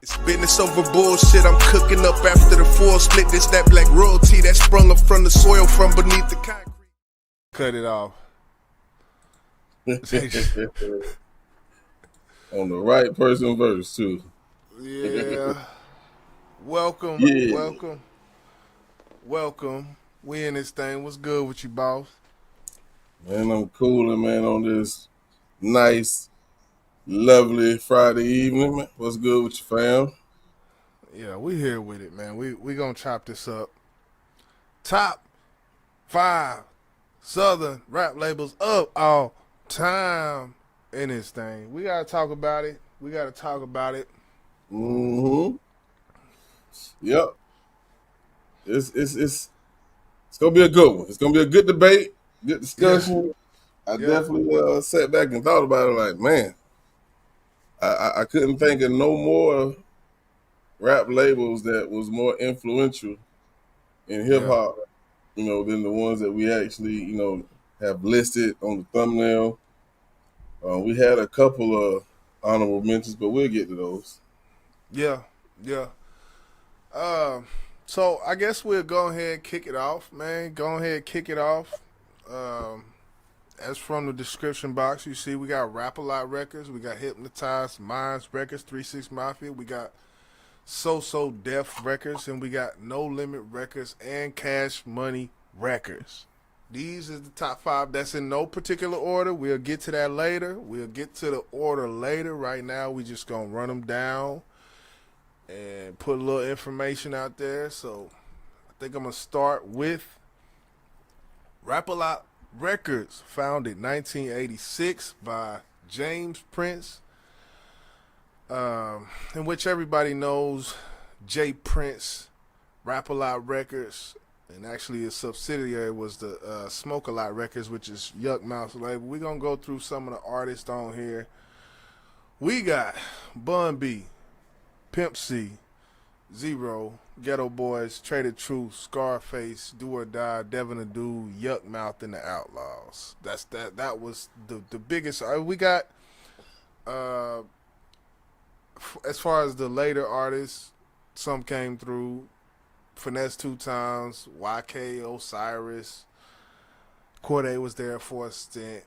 It's business over bullshit. I'm cooking up after the full split. This that black royalty that sprung up from the soil from beneath the concrete. Cut it off. On the right person verse too. Yeah. Welcome. Yeah. Welcome. We in this thing. What's good with you, boss? Man, I'm cooling, man, on this nice, lovely Friday evening. Man. What's good with you, fam? Yeah, we here with it, man. We gonna chop this up. Top 5 Southern rap labels of all time in this thing. We gotta talk about it. Mm-hmm. Yep. It's gonna be a good one. It's gonna be a good debate, good discussion. Yeah. I definitely sat back and thought about it. Like, man, I couldn't think of no more rap labels that was more influential in hip hop, than the ones that we actually, have listed on the thumbnail. We had a couple of honorable mentions, but we'll get to those. Yeah. So I guess we'll go ahead and kick it off, man. As from the description box, you see we got Rapalot Records, we got Hypnotize, Mindz Records, 36 Mafia, we got sosodef Records, and we got No Limit Records and Cash Money Records. These is the top 5. That's in no particular order. We'll get to that later. We'll get to the order later. Right now, we just gonna run them down and put a little information out there. So I think I'm gonna start with Rapalot Records, founded 1986 by James Prince, in which everybody knows J. Prince. Rapalot Records, and actually a subsidiary was the Smoke-A-Lot Records, which is Yuck Mouth's label. We're gonna go through some of the artists on here. We got Bun B, Pimp C, Zero, Ghetto Boys, Traded Truth, Scarface, Do or Die, Devin the Dude, Yuck Mouth, and the Outlaws. That was the biggest. We got as far as the later artists, some came through. Finesse 2 Times, YK, Osiris, Corday was there for a stint.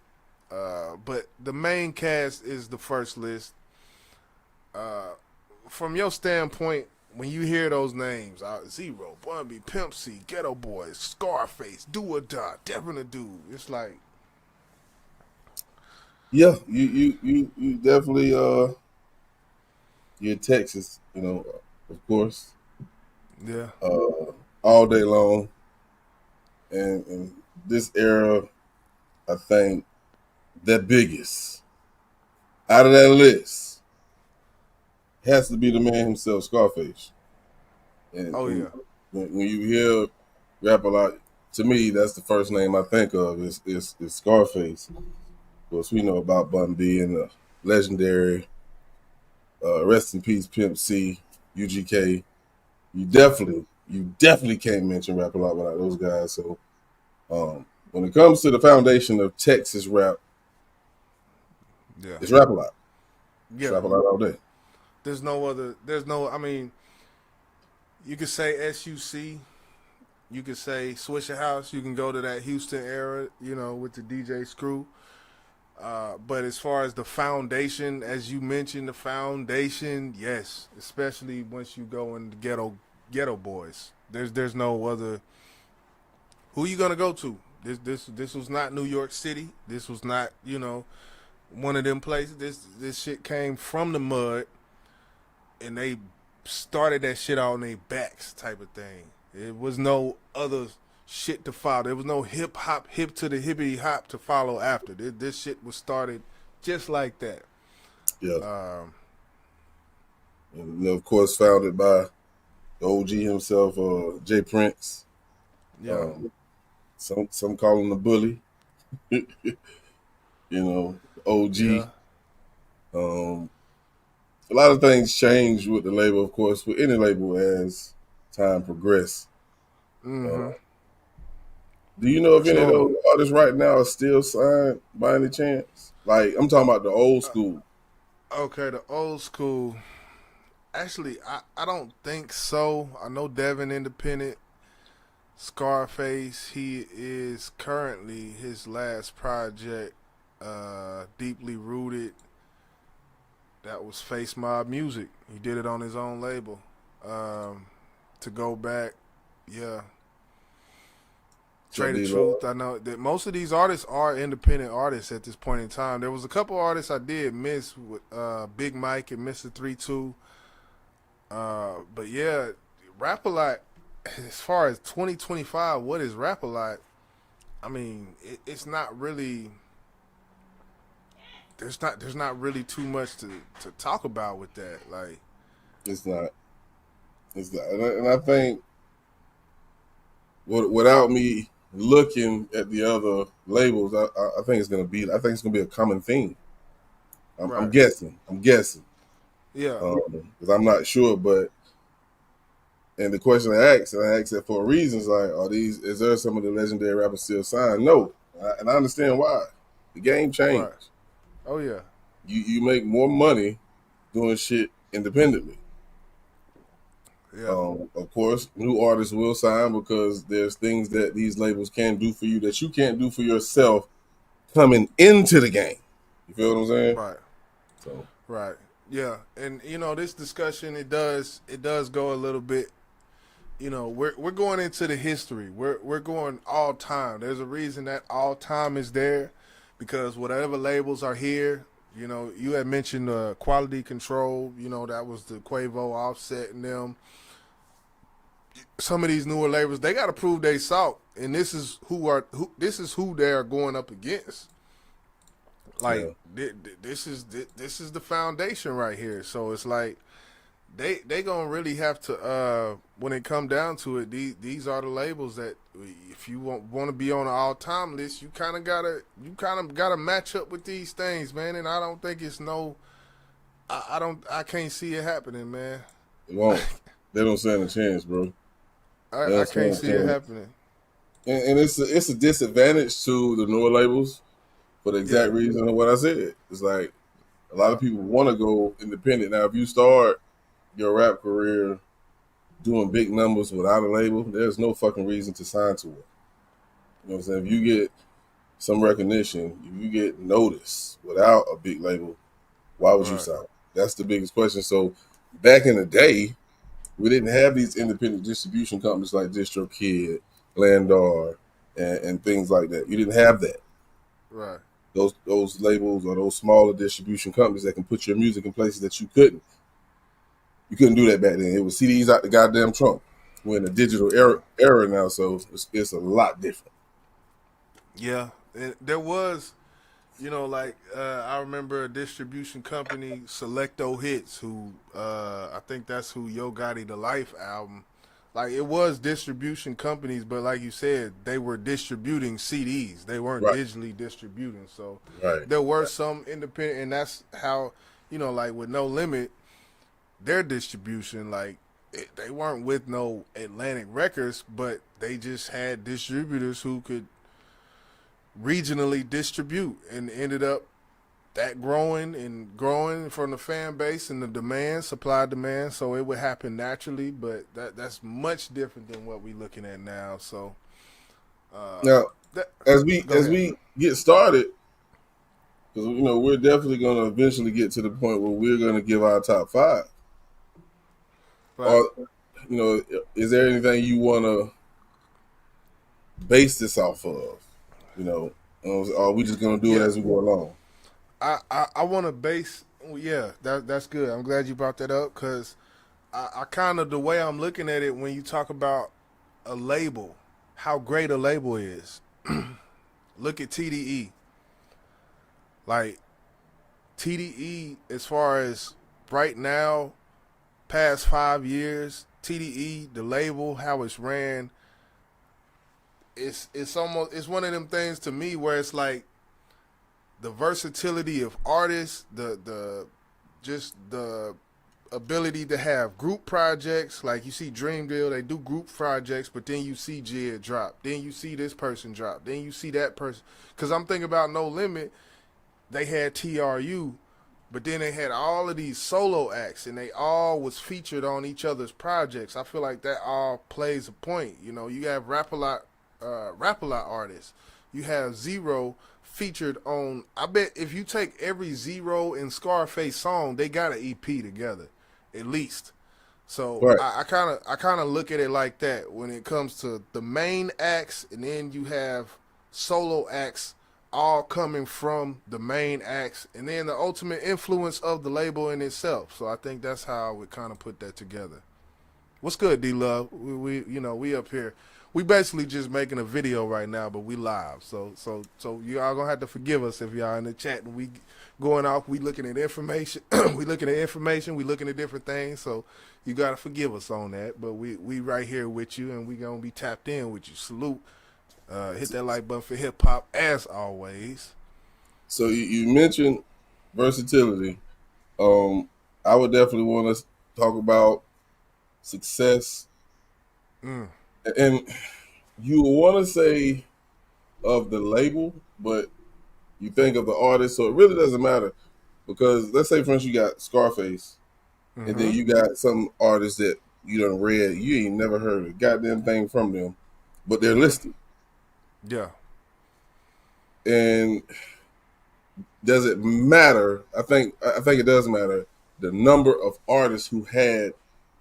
But the main cast is the first list. From your standpoint, when you hear those names, Zero, Bun B, Pimp C, Ghetto Boys, Scarface, Do or Die, Devin the Dude, it's like, yeah, you definitely you're in Texas, of course. Yeah. All day long. And in this era, I think the biggest out of that list has to be the man himself, Scarface. And when you hear Rapalot, to me, that's the first name I think of is Scarface. Of course, we know about Bun B and the legendary rest in peace Pimp C, UGK. You definitely can't mention Rapalot without those guys. So when it comes to the foundation of Texas rap, it's Rapalot. Yeah. It's Rapalot all day. I mean, you could say SUC, you could say Swisher House, you can go to that Houston era, with the DJ Screw. But as far as the foundation, as you mentioned, yes, especially once you go in the Ghetto Boys. There's no other. Who you gonna go to? This was not New York City. This was not one of them places. This shit came from the mud, and they started that shit on their backs, type of thing. It was no other shit to follow. There was no hip to the hippity hop to follow after. This shit was started just like that. Yeah. And of course, founded by the OG himself, J. Prince. Yeah. Some call him the bully. OG. Yeah. A lot of things change with the label, of course, with any label as time progressed. Mm-hmm. Do you know if any of those artists right now are still signed by any chance? Like, I'm talking about the old school. Okay, the old school. Actually, I don't think so. I know Devin independent. Scarface, he is currently his last project, deeply rooted. That was Face Mob Music. He did it on his own label. Um, to go back, yeah. So Trader these Truth, I know that most of these artists are independent artists at this point in time. There was a couple artists I did miss with Big Mike and Mr. 32. But yeah, Rapalot, as far as 2025, what is Rapalot? I mean, it's not really. There's not really too much to talk about with that. Like, it's not. It's not. And I think without me looking at the other labels, I think it's gonna be. I think it's gonna be a common theme. I'm right? guessing. I'm guessing Yeah, because I'm not sure. But and the question I asked, and I asked it for a reason, is like, are these? Is there some of the legendary rappers still signed? No, and I understand why. The game right. changed. Oh yeah, You make more money doing shit independently. yeah. Of course, new artists will sign because there's things that these labels can do for you that you can't do for yourself coming into the game. You feel what I'm saying? Right, So right. Yeah, and this discussion it does go a little bit. We're going into the history. We're going all time. There's a reason that all time is there, because whatever labels are here. You had mentioned quality control. That was the Quavo, Offset, and them. Some of these newer labels, they got to prove they salt, and this is who they are going up against. yeah, Like this is the foundation right here. So it's like they gonna really have to when it come down to it. These are the labels that if you want to be on an all time list, you kind of gotta match up with these things, man. And I don't think it's no. I can't see it happening, man. it won't. They don't stand a chance, bro. They I don't can't stand a see it chance. happening. And it's a disadvantage to the newer labels for the Yeah, exact reason of what I said. It's like a lot of people want to go independent. Now, if you start your rap career doing big numbers without a label, there's no fucking reason to sign to it. You know what I'm saying? If you get some recognition, if you get notice without a big label, why would you right, sign? That's the biggest question. So back in the day, we didn't have these independent distribution companies like DistroKid, Landar, and things like that. You didn't have that. right, Those labels or those smaller distribution companies that can put your music in places that you couldn't. You couldn't do that back then. It was CDs out the goddamn trunk. We're in a digital right. era now, so it's a lot different. Yeah, and there was. Like I remember a distribution company, Selecto Hits, who I think that's who Yo Gotti the Life album. Like it was distribution companies, but like you said, they were distributing CDs. They weren't Right, digitally distributing. So right, there were right. some independent, and that's how like with No Limit, their distribution they weren't with no Atlantic Records, but they just had distributors who could regionally distribute, and ended up that growing and growing from the fan base and the demand, supply demand. So it would happen naturally, but that's much different than what we're looking at now. So Now, that as we go as ahead. we get started, because we're definitely going to eventually get to the point where we're going to give our top five. Right. Or is there anything you want to base this off of? You know, or are we just going to do it Yeah. as we go along? I want to base. Yeah, that's good. I'm glad you brought that up, because I kind of, the way I'm looking at it, when you talk about a label, how great a label is. Look at TDE. Like TDE, as far as right now, past 5 years, TDE, the label, how it's ran, it's one of them things to me where it's like the versatility of artists, the just the ability to have group projects. Like you see Dream Deal, they do group projects, but then you see Jid drop, then you see this person drop, then you see that person. Because I'm thinking about No Limit, they had TRU But then they had all of these solo acts, and they all was featured on each other's projects. I feel like that all plays a point. You know, you have Rapalot artists. You have Zero featured on. I bet if you take every Zero and Scarface song, they got an EP together, at least. So Right. I kind of look at it like that when it comes to the main acts, and then you have solo acts all coming from the main acts, and then the ultimate influence of the label in itself. So I think that's how I would kind of put that together. What's good, D Love? We you know we up here. We basically just making a video right now, but we live. So you all gonna have to forgive us if y'all in the chat and we going off. We looking at information. We looking at information. We looking at different things. So you gotta forgive us on that. But we right here with you, and we gonna be tapped in with you. Salute. Hit that like button for hip hop as always. So you mentioned versatility. I would definitely want to talk about success, Mm. and you want to say of the label, but you think of the artist, so it really doesn't matter because let's say, for instance, you got Scarface, and then Mm-hmm. you got some artists that you done read, you ain't never heard a goddamn thing from them, but they're Mm-hmm. listed. Yeah. And does it matter? I think it does matter the number of artists who had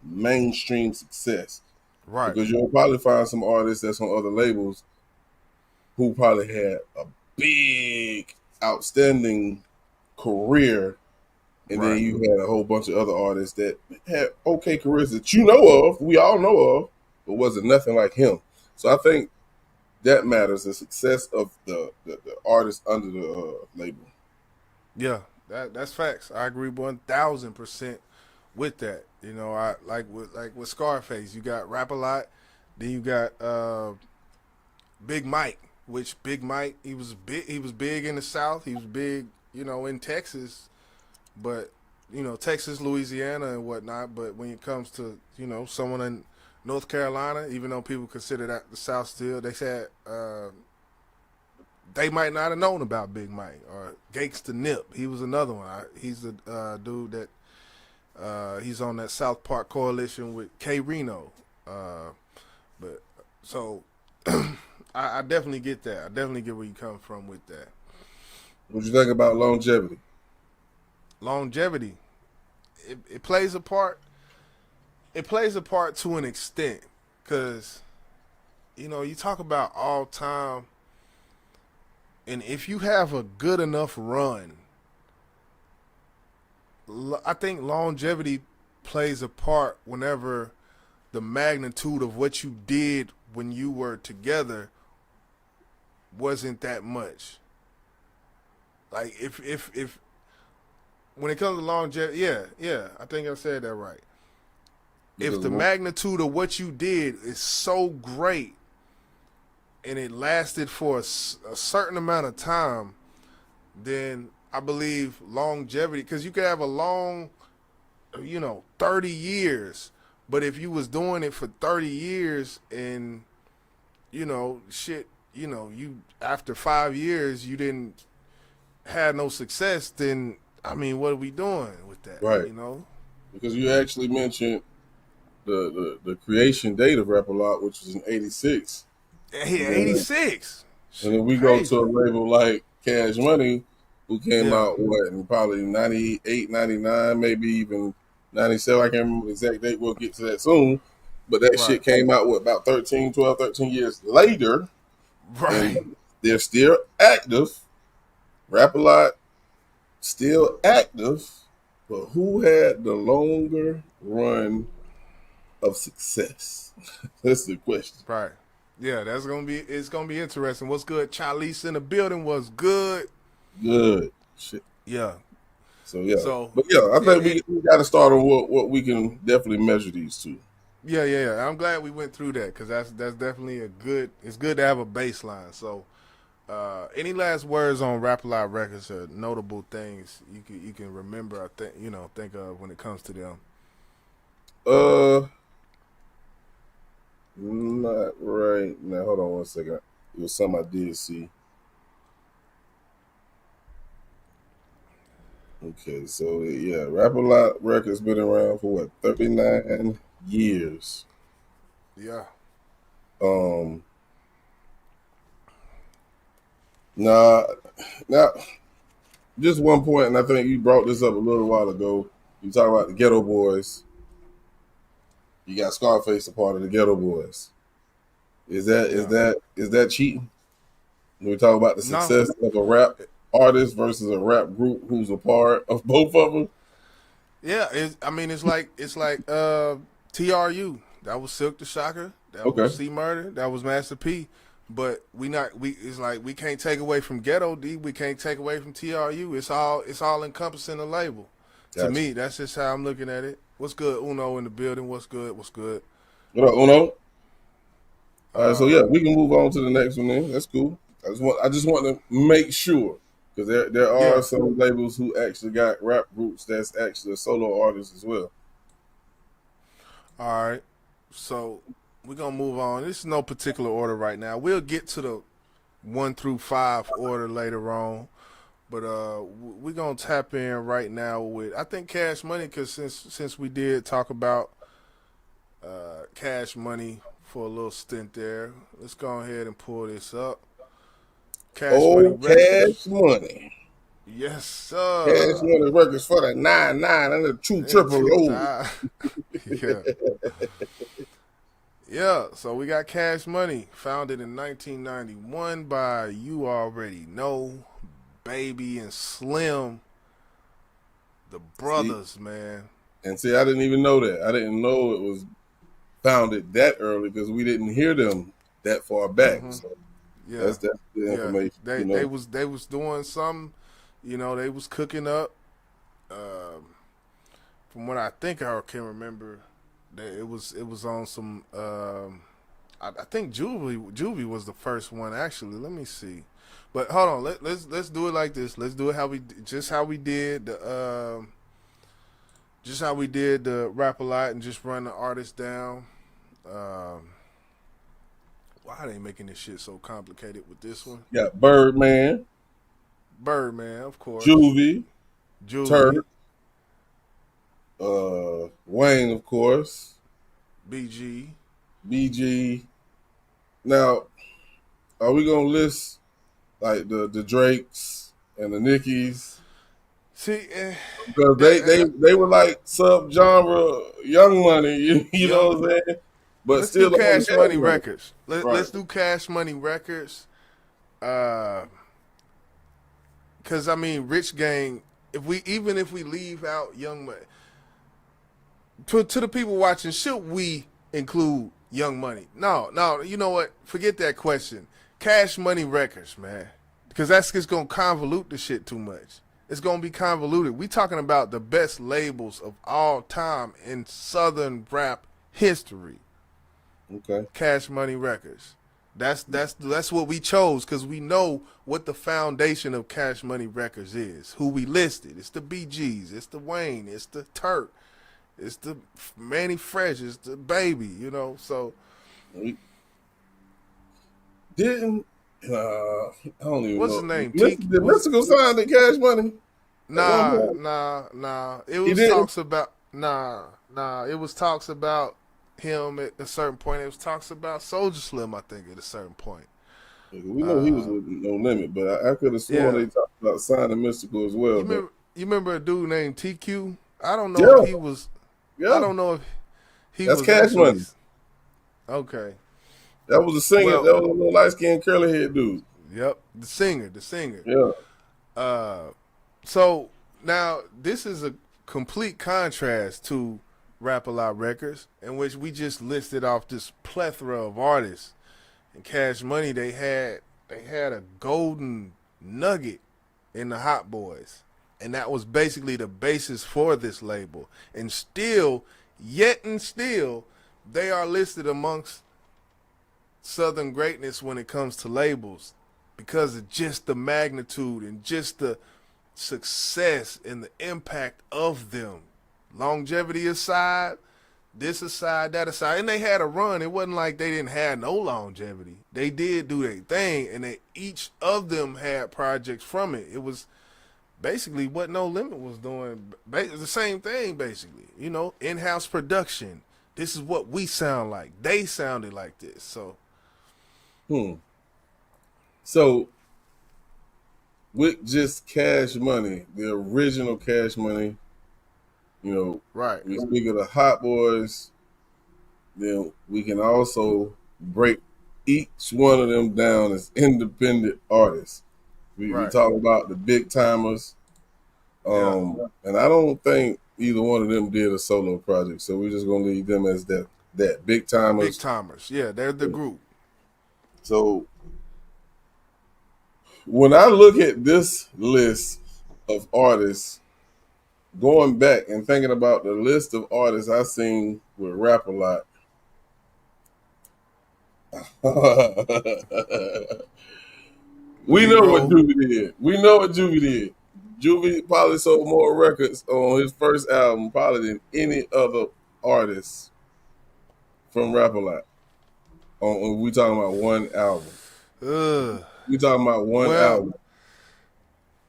mainstream success Right. because you'll probably find some artists that's on other labels who probably had a big, outstanding career, and then Right. you had a whole bunch of other artists that had okay careers that you know of, we all know of, but wasn't nothing like him. So I think that matters, the success of the artist under the label. Yeah. That's facts. I agree 1,000% with that. You know, I like with Scarface, you got Rap a Lot, then you got Big Mike, which Big Mike he was big in the South, he was big, you know, in Texas, but you know, Texas, Louisiana and whatnot, but when it comes to, you know, someone in North Carolina, even though people consider that the South still, they said they might not have known about Big Mike or Gangsta Nip. He was another one. He's the dude that he's on that South Park coalition with K Reno. But so I definitely get that. I definitely get where you come from with that. What you think about longevity? Longevity, it plays a part. It plays a part to an extent, because you know you talk about all time, and if you have a good enough run, I think longevity plays a part whenever the magnitude of what you did when you were together wasn't that much. Like if when it comes to longevity, yeah, I think I said that right. If Because the magnitude of what you did is so great and it lasted for a certain amount of time, then I believe longevity, because you could have a long, you know, 30 years, but if you was doing it for 30 years and, you know, shit, you know, you after 5 years you didn't have no success, then I mean, what are we doing with that? right, You know? because you actually mentioned the creation date of Rapalot, which was in '86, He and then 86. and Shit, then we go to crazy. a label like Cash Money, who came Yeah. out what in probably '98, '99, maybe even '97. I can't remember the exact date. We'll get to that soon. But that Right. shit came out what about 13 years later, Right. and they're still active. Rapalot still active, but who had the longer run of success? That's the question. Right. Yeah, it's gonna be interesting. What's good? Charlize in the building was good. Good shit. Yeah. So yeah, So but yeah, I think it we got to start on what we can definitely measure these two. yeah. I'm glad we went through that, because that's definitely a good. It's good to have a baseline. So, any last words on Rap a Lot Records or notable things you can remember? I think think of when it comes to them. Uh, not right now. Hold on one second. It was something I did see. Okay, so yeah, Rapalot Records been around for what, 39 years. Yeah. Um, now, now, just one point, and I think you brought this up a little while ago. You talk about the Ghetto Boys. You got Scarface a part of the Ghetto Boys. Is that is Yeah. that is that cheating? When we talk about the No. success of a rap artist versus a rap group who's a part of both of them. Yeah, I mean, it's like TRU. That was Silk the Shocker. That Okay, was C Murder. That was Master P. But it's like we can't take away from Ghetto D. We can't take away from TRU. It's all encompassing the label. To gotcha. me, that's just how I'm looking at it. What's good, Uno in the building? What's good? What's good? What up, Uno? All right, so Uh, yeah, we can move on to the next one then. That's cool. I just want to make sure because there are yeah. some labels who actually got rap groups that's actually a solo artist as well. All right. So we're gonna move on. This is no particular order right now. We'll get to the 1 through 5 order later on. But we're gonna tap in right now with I think Cash Money because since we did talk about Cash Money for a little stint there, let's go ahead and pull this up. Cash Money Oh, Cash Records, Money. yes Cash sir. Money Records for the 99 and the two In triple O. 2000, yeah, yeah. So we got Cash Money, founded in 1991 by you already know, Baby and Slim, the See, brothers, man. and see, I didn't even know that. I didn't know it was founded that early because we didn't hear them that far back. Hmm. So Yeah, that's the yeah. information, They you they know. was they was doing some, they was cooking up. Um, from what I think I can remember, that it was on some. I think Juvie was the first one actually. Let me see, but hold on. Let's do it like this. Let's do it how we did the rap a lot and just run the artist down. Um, why are they making this shit so complicated with this one? You got Birdman, Birdman, of course. Juvie, Juvie, Turk, Wayne, of course, BG. BG. Now, are we gonna list like the Drakes and the Nickies? See, Because that, they were like sub genre Young Money, you know young. what I'm saying? But Let's do still on Cash Cash Money Money, Records. right? Let's do Cash Money Records. Because I mean, Rich Gang. If we leave out Young Money, to the people watching, should we include Young Money? No, no. You know what? Forget that question. Cash Money Records, man, because that's just gonna convolute the shit too much. It's gonna be convoluted. We talking about the best labels of all time in Southern rap history. Okay. Cash Money Records. That's what we chose because we know what the foundation of Cash Money Records is. Who we listed. It's the BGs. It's the Wayne. It's the Turk. It's the Manny Fresh. It's the Baby. So We didn't. I don't even what's know. his name? Did Mystical sign the Cash Money at one Nah, point? nah, nah. It He was didn't. talks about nah. It was talks about him at a certain point. It was talks about Soldier Slim. I think at a certain point. We know he was Uh, with No Limit, but I could have sworn yeah. they talked about signing Mystical as well. You But remember? You remember a dude named TQ? I don't know if yeah, he was. I yeah, don't know if he that's was Cash actually. Money. Okay. That was a singer. Well, That was a little light skinned curly head dude. yep. The singer. Yeah. Uh, so now this is a complete contrast to Rap a Lot Records, in which we just listed off this plethora of artists. And Cash Money, they had a golden nugget in the Hot Boys, and that was basically the basis for this label. And still, they are listed amongst Southern greatness when it comes to labels because of just the magnitude and just the success and the impact of them. Longevity aside, this aside, that aside, and they had a run. It wasn't like they didn't have no longevity. They did do their thing, and each of them had projects from it. basically what No Limit was doing. The same thing, basically. You know, in-house production. This is what we sound like. They sounded like this. So, Hmm. So with just Cash Money, the original Cash Money, you know, right, we speak of the Hot Boys, then we can also break each one of them down as independent artists. We right, talk about the big timers, yeah, and I don't think either one of them did a solo project, so we're just gonna leave them as that big big timers. timers. Yeah, they're the group. So when I look at this list of artists, going back and thinking about the list of artists I seen with Rapalot, The we know what Negro. Juvie did. We know what Juvie did. Juvie probably sold more records on his first album probably than any other artist from Rapalot. We talking about one album. Ugh. We talking about one Well, album.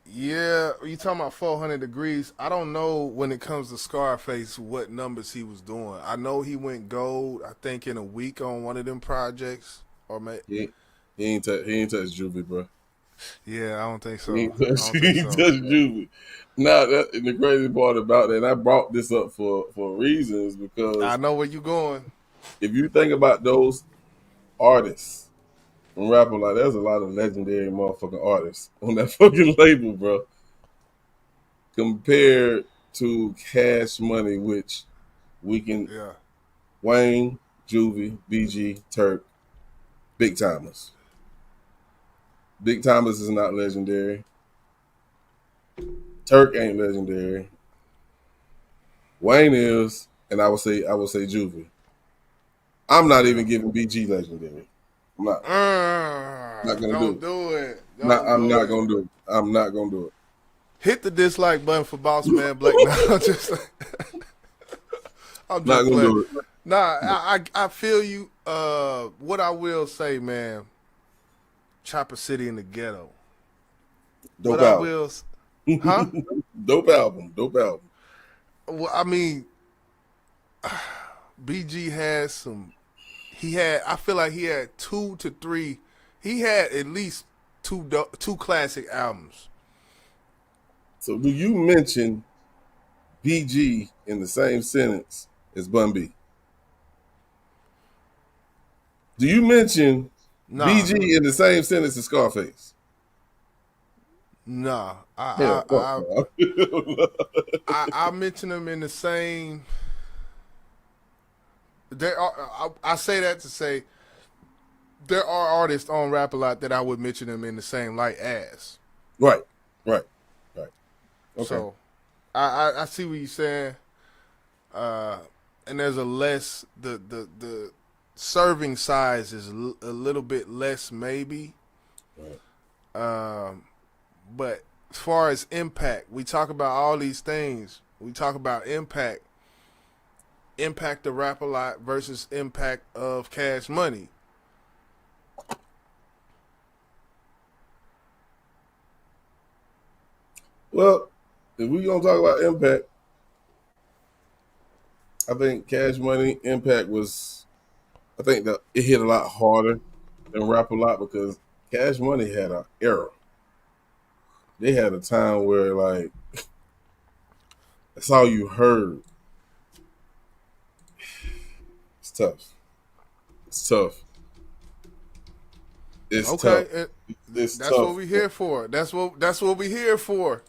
yeah, you talking about 400 Degrees. I don't know when it comes to Scarface what numbers he was doing. I know he went gold, I think, in a week on one of them projects. Or He ain't touched Juvie, bro. yeah, I don't think He so. ain't I touched, don't he think ain't so. touched Juvie. Now, the crazy part about that, and I brought this up for reasons I because know where you going. if you think about those artists from Rapper, like there's a lot of legendary motherfucking artists on that fucking label, bro. Compared to Cash Money, which we can Yeah. Wayne, Juvie, BG, Turk, big timers. Big timers is not legendary. Turk ain't legendary. Wayne is, and I would say Juvie. I'm not Yeah. even giving BG legendary. I'm not gonna do Don't it. do it. Not, Don't I'm do not it. gonna do it. I'm not gonna do it. Hit the dislike button for Boss Man Blake. No, I'm Not just gonna playing. do it. Nah, I feel you. What I will say, man, Chopper City in the ghetto. What Dope I album. will, huh? Dope album. Dope album. Well, I mean, BG has some. He had. I feel like he had 2 to 3. He had at least two classic albums. So do you mention BG in the same sentence as Bun B? Do you mention Nah, BG in the same sentence as Scarface? nah. Hell, fuck no. I mention them in the same. There are. I say that to say there are artists on Rap a Lot that I would mention them in the same light as. Right, right, right. Okay. So I see what you're saying. And there's a less the serving size is a little bit less maybe. Right. But as far as impact, we talk about all these things. We talk about impact of Rap a Lot versus impact of Cash Money. Well, if we gonna talk about impact, I think Cash Money impact was. I think that it hit a lot harder than Rap a Lot because Cash Money had an era. They had a time where like that's all you heard. It's tough. It's tough. It's tough. Okay, It's that's what tough. we here for. That's what we here for.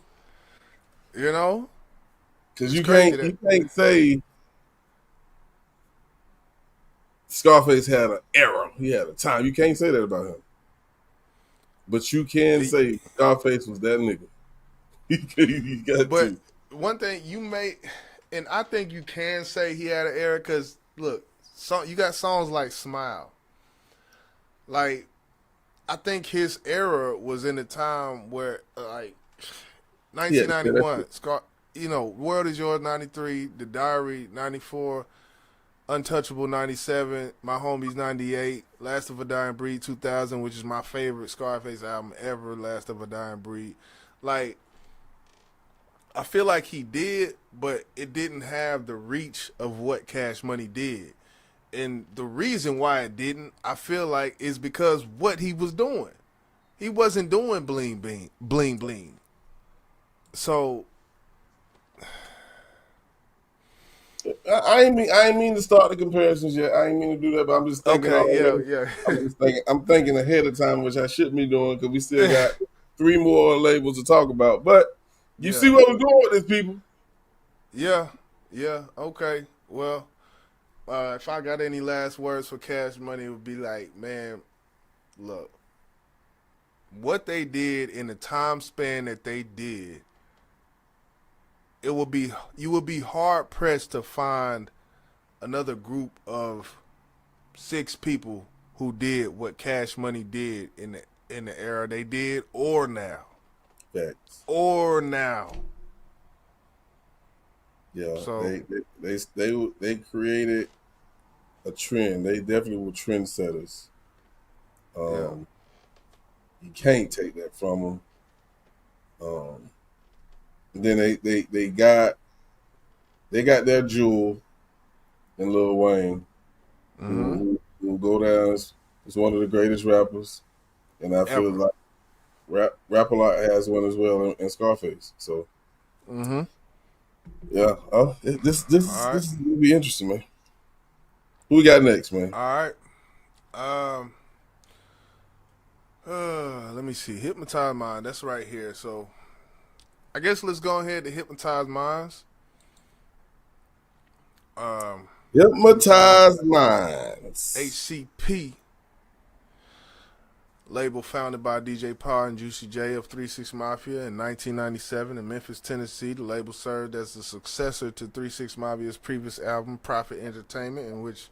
You know, Because it's you crazy can't that. you can't say Scarface had an era. He had a time. You can't say that about him. But you can say Scarface was that nigga. You got But to. one thing you may, and I think you can say he had an era because look, you got songs like Smile. Like, I think his era was in the time where like Yeah, that's 1991. it. World is Yours 93, The Diary 94, Untouchable 97, My Homies 98, Last of a Dying Breed 2000, which is my favorite Scarface album ever, Last of a Dying Breed. Like, I feel like he did, but it didn't have the reach of what Cash Money did. And the reason why it didn't, I feel like, is because what he was doing. He wasn't doing bling bling. So I ain't mean to start the comparisons yet. I ain't mean to do that, but I'm just thinking okay, already. yeah. I'm thinking ahead of time, which I shouldn't be doing because we still got 3 more labels to talk about. But you Yeah. see where we're going with this, people. Yeah, yeah, okay. Well, if I got any last words for Cash Money, it would be like, man, look, what they did in the time span that they did, you would be hard pressed to find another group of 6 people who did what Cash Money did in the era they did, or now, Facts. or now. Yeah, So they created a trend. They definitely were trendsetters. yeah, You can't take that from them. Then they got their jewel in Lil Wayne, who go down as one of the greatest rappers, and I feel ever. like Rapalot has one as well in Scarface. So yeah, All right, this is gonna be interesting, man. Who we got next, man? all right. Let me see. Hypnotize Mind. That's right here. So I guess let's go ahead to Hypnotize Minds. Hypnotize Minds. HCP label founded by DJ Paul and Juicy J of 3 6 Mafia in 1997 in Memphis, Tennessee. The label served as the successor to 3 6 Mafia's previous album, Profit Entertainment, in which,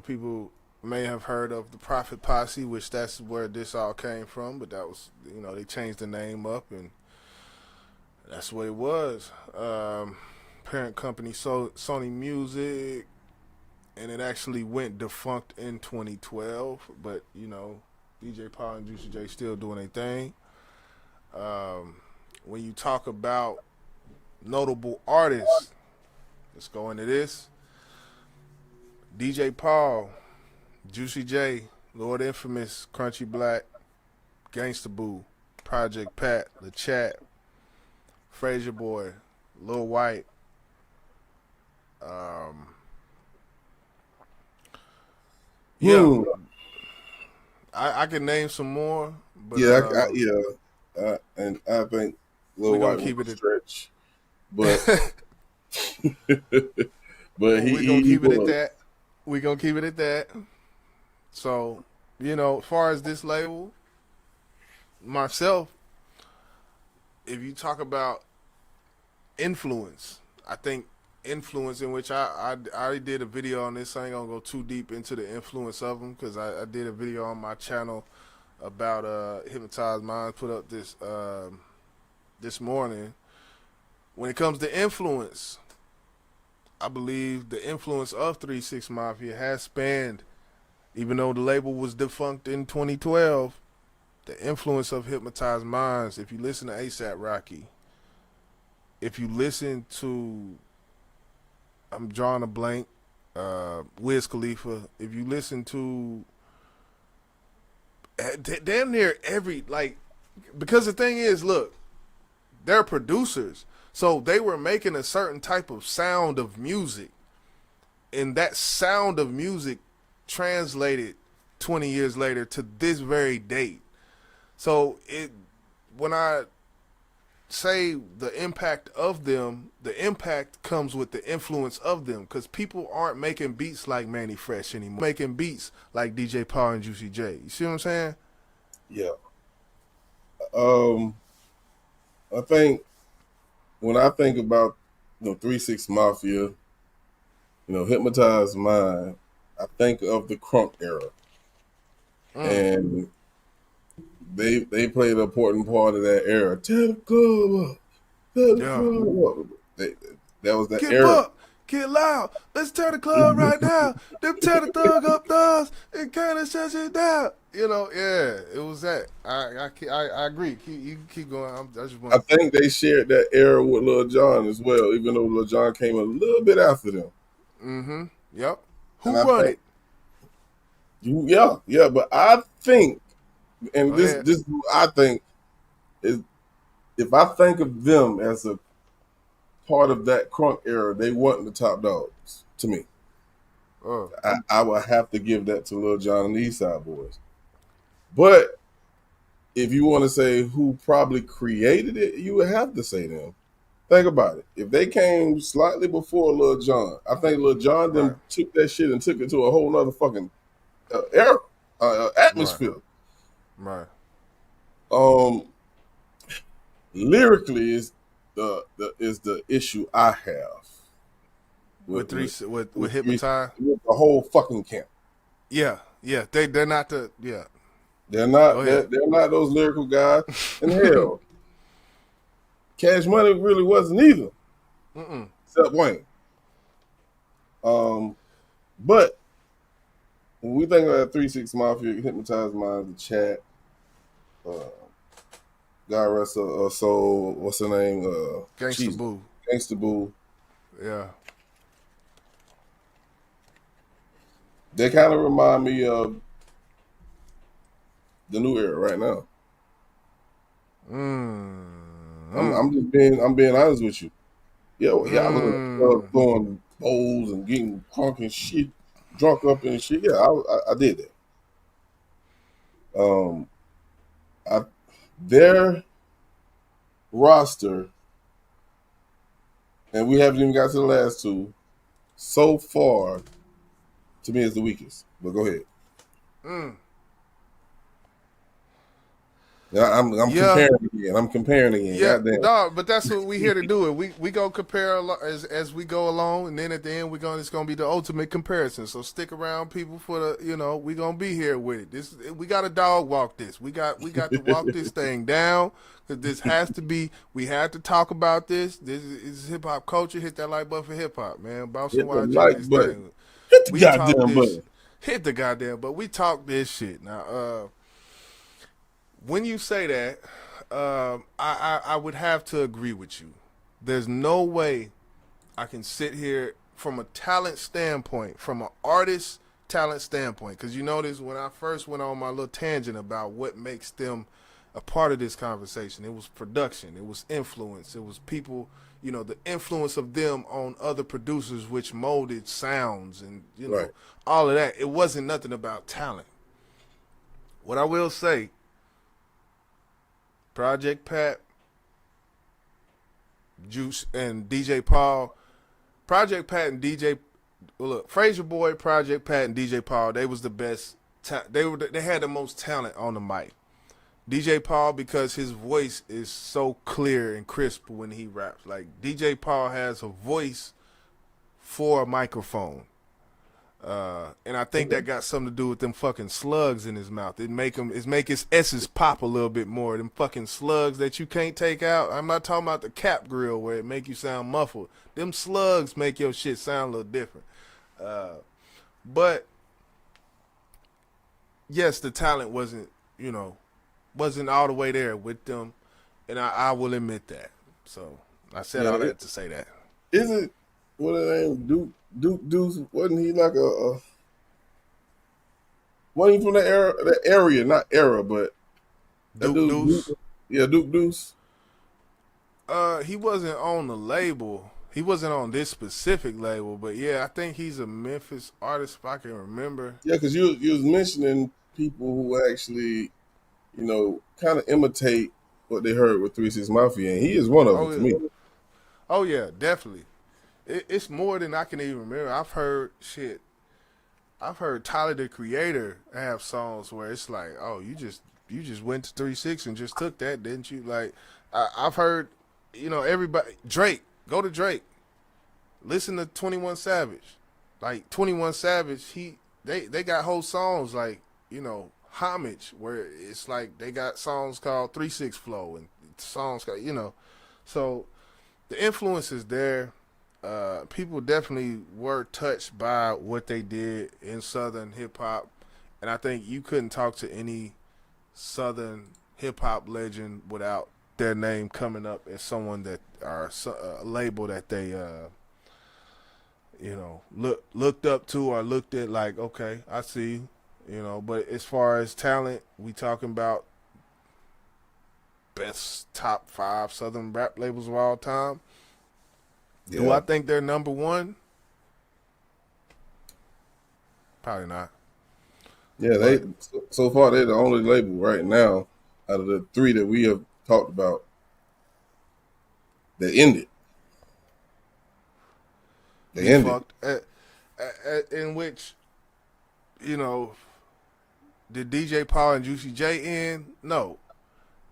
people may have heard of the Profit Posse, which that's where this all came from. But that was, they changed the name up, and that's what it was. Parent company Sony Music, and it actually went defunct in 2012. But DJ Paul and Juicy J still doing their thing. When you talk about notable artists, let's go into this. DJ Paul, Juicy J, Lord Infamous, Crunchy Black, Gangsta Boo, Project Pat, The Chat, Frazier Boy, Lil White. Yeah, I can name some more, but and I think Lil we're gonna White keep was it a stretch, but we're gonna he keep it at was. that. We're gonna keep it at that. So, as far as this label, myself, if you talk about influence, I think influence, in which I did a video on this. I ain't gonna go too deep into the influence of them because I did a video on my channel about Hypnotized Minds, put up this morning. When it comes to influence, I believe the influence of 3 6 Mafia has spanned, even though the label was defunct in 2012, the influence of Hypnotized Minds. If you listen to ASAP Rocky, if you listen to, I'm drawing a blank, Wiz Khalifa, if you listen to damn near every, because the thing is, look, they're producers, so they were making a certain type of sound of music, and that sound of music translated 20 years later to this very date. So when I say the impact of them, the impact comes with the influence of them, because people aren't making beats like Manny Fresh anymore, making beats like DJ Paul and Juicy J. You see what I'm saying? Yeah. I think when I think about 3 6 Mafia, Hypnotized Mind, I think of the crunk era, and they played an important part of that era. Tear the club up, tear the club up. That was that Give era. up, get loud. Let's tear the club right now. Them tear the thug up thugs and kind of shut it down. You know, yeah, it was that. I agree. You can keep going. I just I want. think they shared that era with Lil Jon as well, even though Lil Jon came a little bit after them. Mm-hmm. Yep. And Who I run think, it? yeah, but I think, and Go this ahead. this is what I think is, if I think of them as a part of that crunk era, they weren't the top dogs to me. Oh, I would have to give that to Lil Jon and the East Side Boys. But if you want to say who probably created it, you would have to say them. Think about it. If they came slightly before Lil Jon, I think Lil Jon right, then took that shit and took it to a whole nother fucking era, right, atmosphere. right. Um, lyrically is the issue I have With three with with hypnotize. with the whole fucking camp. Yeah, yeah. They're not the yeah. They're Go not ahead. they're not those lyrical guys. And hell, Cash Money really wasn't either, Mm-mm. except Wayne. But when we think about 3-6 Mafia, Hypnotize Mind, the chat, uh, God rest her soul, what's her name? Gangsta Boo. Gangsta Boo. Yeah. They kind of remind me of the new era right now. I'm being honest with you. Yo, yeah, I was throwing bowls and getting crunk and shit, drunk up and shit. Yeah, I did that. Their roster, and we haven't even got to the last two. So far, to me, is the weakest. But go ahead. Yeah, I'm Yeah. comparing again. I'm comparing again. Yeah, Goddamn. no, but that's what we here to do. It we go compare as we go along, and then at the end it's gonna be the ultimate comparison. So stick around, people, for the we gonna be here with it. This we got to dog walk this. We got to walk this thing down, because this has to be. We had to talk about this. This is hip hop culture. Hit that like button for hip hop, man. Bounce some Hit the YG on like this button. thing. Hit the We talk goddamn this. button. Hit the goddamn. But we talk this shit now. When you say that, I would have to agree with you. There's no way I can sit here from a talent standpoint, from an artist talent standpoint, because you notice when I first went on my little tangent about what makes them a part of this conversation, it was production, it was influence, it was people, the influence of them on other producers, which molded sounds and Right. all of that. It wasn't nothing about talent. What I will say, Project Pat, Juice, and DJ Paul. Project Pat and DJ, look, Fraser Boy, Project Pat, and DJ Paul. They was the best. They had the most talent on the mic. DJ Paul, because his voice is so clear and crisp when he raps. Like DJ Paul has a voice for a microphone. And I think that got something to do with them fucking slugs in his mouth. It make his S's pop a little bit more. Them fucking slugs that you can't take out. I'm not talking about the cap grill where it make you sound muffled. Them slugs make your shit sound a little different. But yes, the talent wasn't all the way there with them, and I will admit that. So I said all that to say that. Isn't what the name Duke Deuce? Wasn't he like wasn't he from that area, not era, but that Duke dude, Deuce. yeah, Duke Deuce. He wasn't on the label. He wasn't on this specific label, but yeah, I think he's a Memphis artist if I can remember. Yeah, because you was mentioning people who actually, kind of imitate what they heard with 3-6 Mafia, and he is one of them to me. Oh yeah, definitely. It's more than I can even remember. I've heard Tyler the Creator have songs where it's like, oh, you just went to 3-6 and just took that, didn't you? Like, I've heard, everybody. Drake, go to Drake. Listen to 21 Savage. Like 21 Savage, they got whole songs like, homage, where it's like they got songs called 3-6 Flow and songs called, so the influence is there. people definitely were touched by what they did in Southern hip hop, and I think you couldn't talk to any Southern hip hop legend without their name coming up as someone that are a label that they looked up to or looked at like, okay, I see you. But as far as talent, we talking about best top 5 Southern rap labels of all time. Yeah. Do I think they're number one? Probably not. Yeah, so far they're the only label right now out of the 3 that we have talked about that ended. They ended. Fucked. In which, did DJ Paul and Juicy J end? No,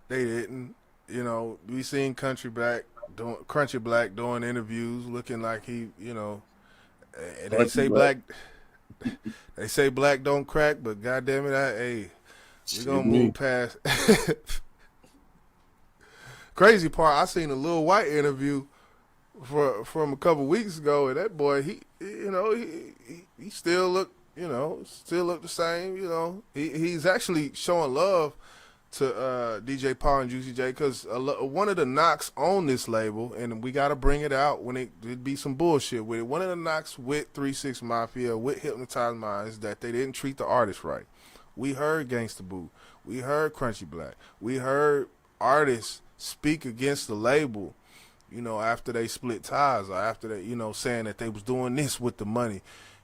they didn't. We seen Crunchy Black doing interviews, looking like he, and they say they say black don't crack, but goddamn it, we gonna move past. Crazy part, I seen a Lil White interview from a couple weeks ago, and that boy, he still look, the same. He's actually showing love to DJ Paul and Juicy J, because one of the knocks on this label, and we got to bring it out when it'd be some bullshit with it. One of the knocks with 3 6 Mafia, with Hypnotize Minds, that they didn't treat the artist right. We heard Gangsta Boo, we heard Crunchy Black, we heard artists speak against the label, after they split ties, or after they, saying that they was doing this with the money.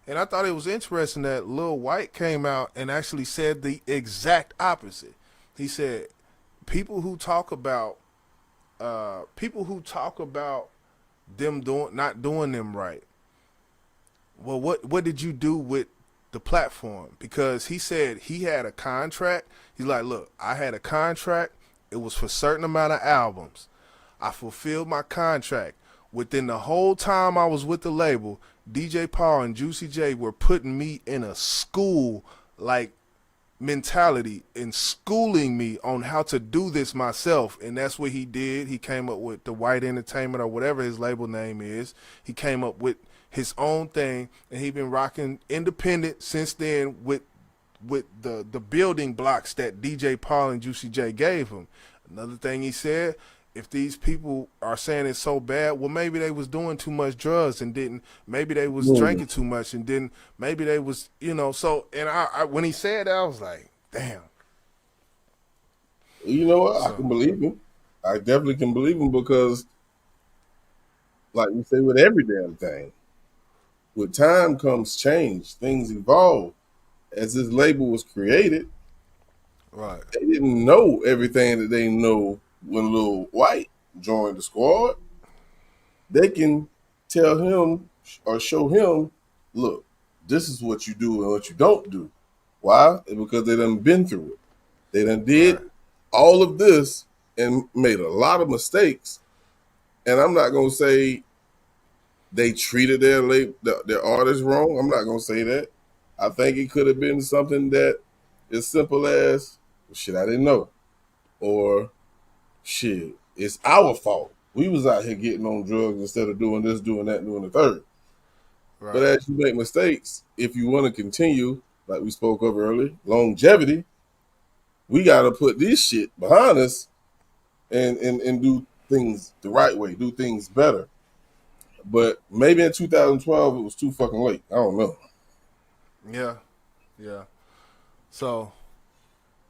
And I thought it was interesting that Lil White came out and actually said the exact opposite. He said, people who talk about them not doing them right. Well, what did you do with the platform? Because he said he had a contract. He's like, look, I had a contract. It was for a certain amount of albums. I fulfilled my contract. Within the whole time I was with the label, DJ Paul and Juicy J were putting me in a school like mentality and schooling me on how to do this myself. And that's what he did. He came up with the White Entertainment, or whatever his label name is. He came up with his own thing, and he been rocking independent since then with the building blocks that DJ Paul and Juicy J gave him. Another thing he said, if these people are saying it's so bad, well, maybe they was doing too much drugs and didn't. Maybe they was drinking too much and didn't. Maybe they was, so. And I when he said that, I was like, damn. You know what? I can believe him. I definitely can believe him, because, like you say, with every damn thing, with time comes change. Things evolve. As this label was created, right? They didn't know everything that they know when Lil White joined the squad. They can tell him or show him, look, this is what you do and what you don't do. Why? Because they done been through it. They done did all of this and made a lot of mistakes. And I'm not going to say they treated their artists wrong. I'm not going to say that. I think it could have been something that as simple as, well, shit, I didn't know. Or, shit, it's our fault. We was out here getting on drugs instead of doing this, doing that, doing the third. Right. But as you make mistakes, if you want to continue, like we spoke of earlier, longevity, we got to put this shit behind us and do things the right way, do things better. But maybe in 2012, it was too fucking late. I don't know. Yeah. So,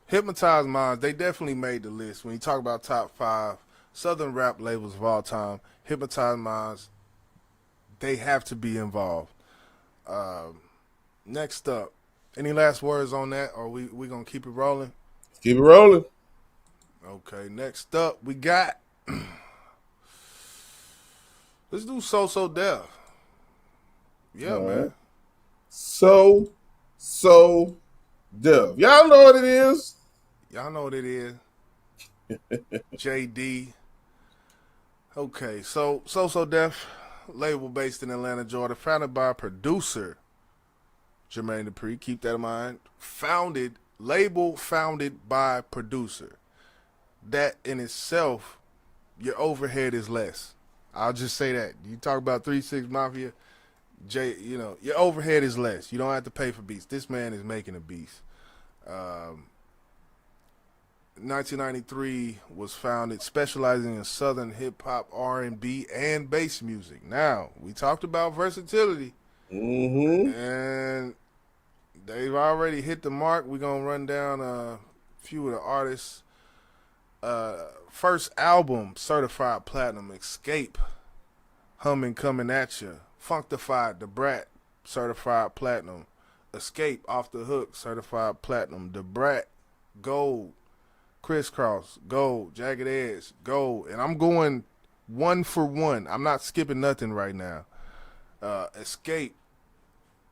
Hypnotize Minds, they definitely made the list. When you talk about top 5 Southern rap labels of all time, Hypnotize Minds, they have to be involved. Next up, any last words on that, or we gonna keep it rolling? Keep it rolling. Okay, next up, we got, let's do sosodef. Yeah, man. So Def. Y'all know what it is. Y'all know what it is. JD. Okay, so sosodef, label based in Atlanta, Georgia, founded by producer Jermaine Dupri. Keep that in mind. Label founded by producer. That in itself, your overhead is less. I'll just say that. You talk about 3-6 Mafia, your overhead is less. You don't have to pay for beats. This man is making a beast. 1993 was founded, specializing in Southern hip hop, R&B, and bass music. Now we talked about versatility, and they've already hit the mark. We're gonna run down a few of the artists. First album, certified platinum, Escape, Humming Coming At Ya, Functified, The Brat, certified platinum, Escape, Off the Hook, certified platinum, The Brat, gold, Crisscross, gold, Jagged Edge, gold, and I'm going one for one. I'm not skipping nothing right now. Escape,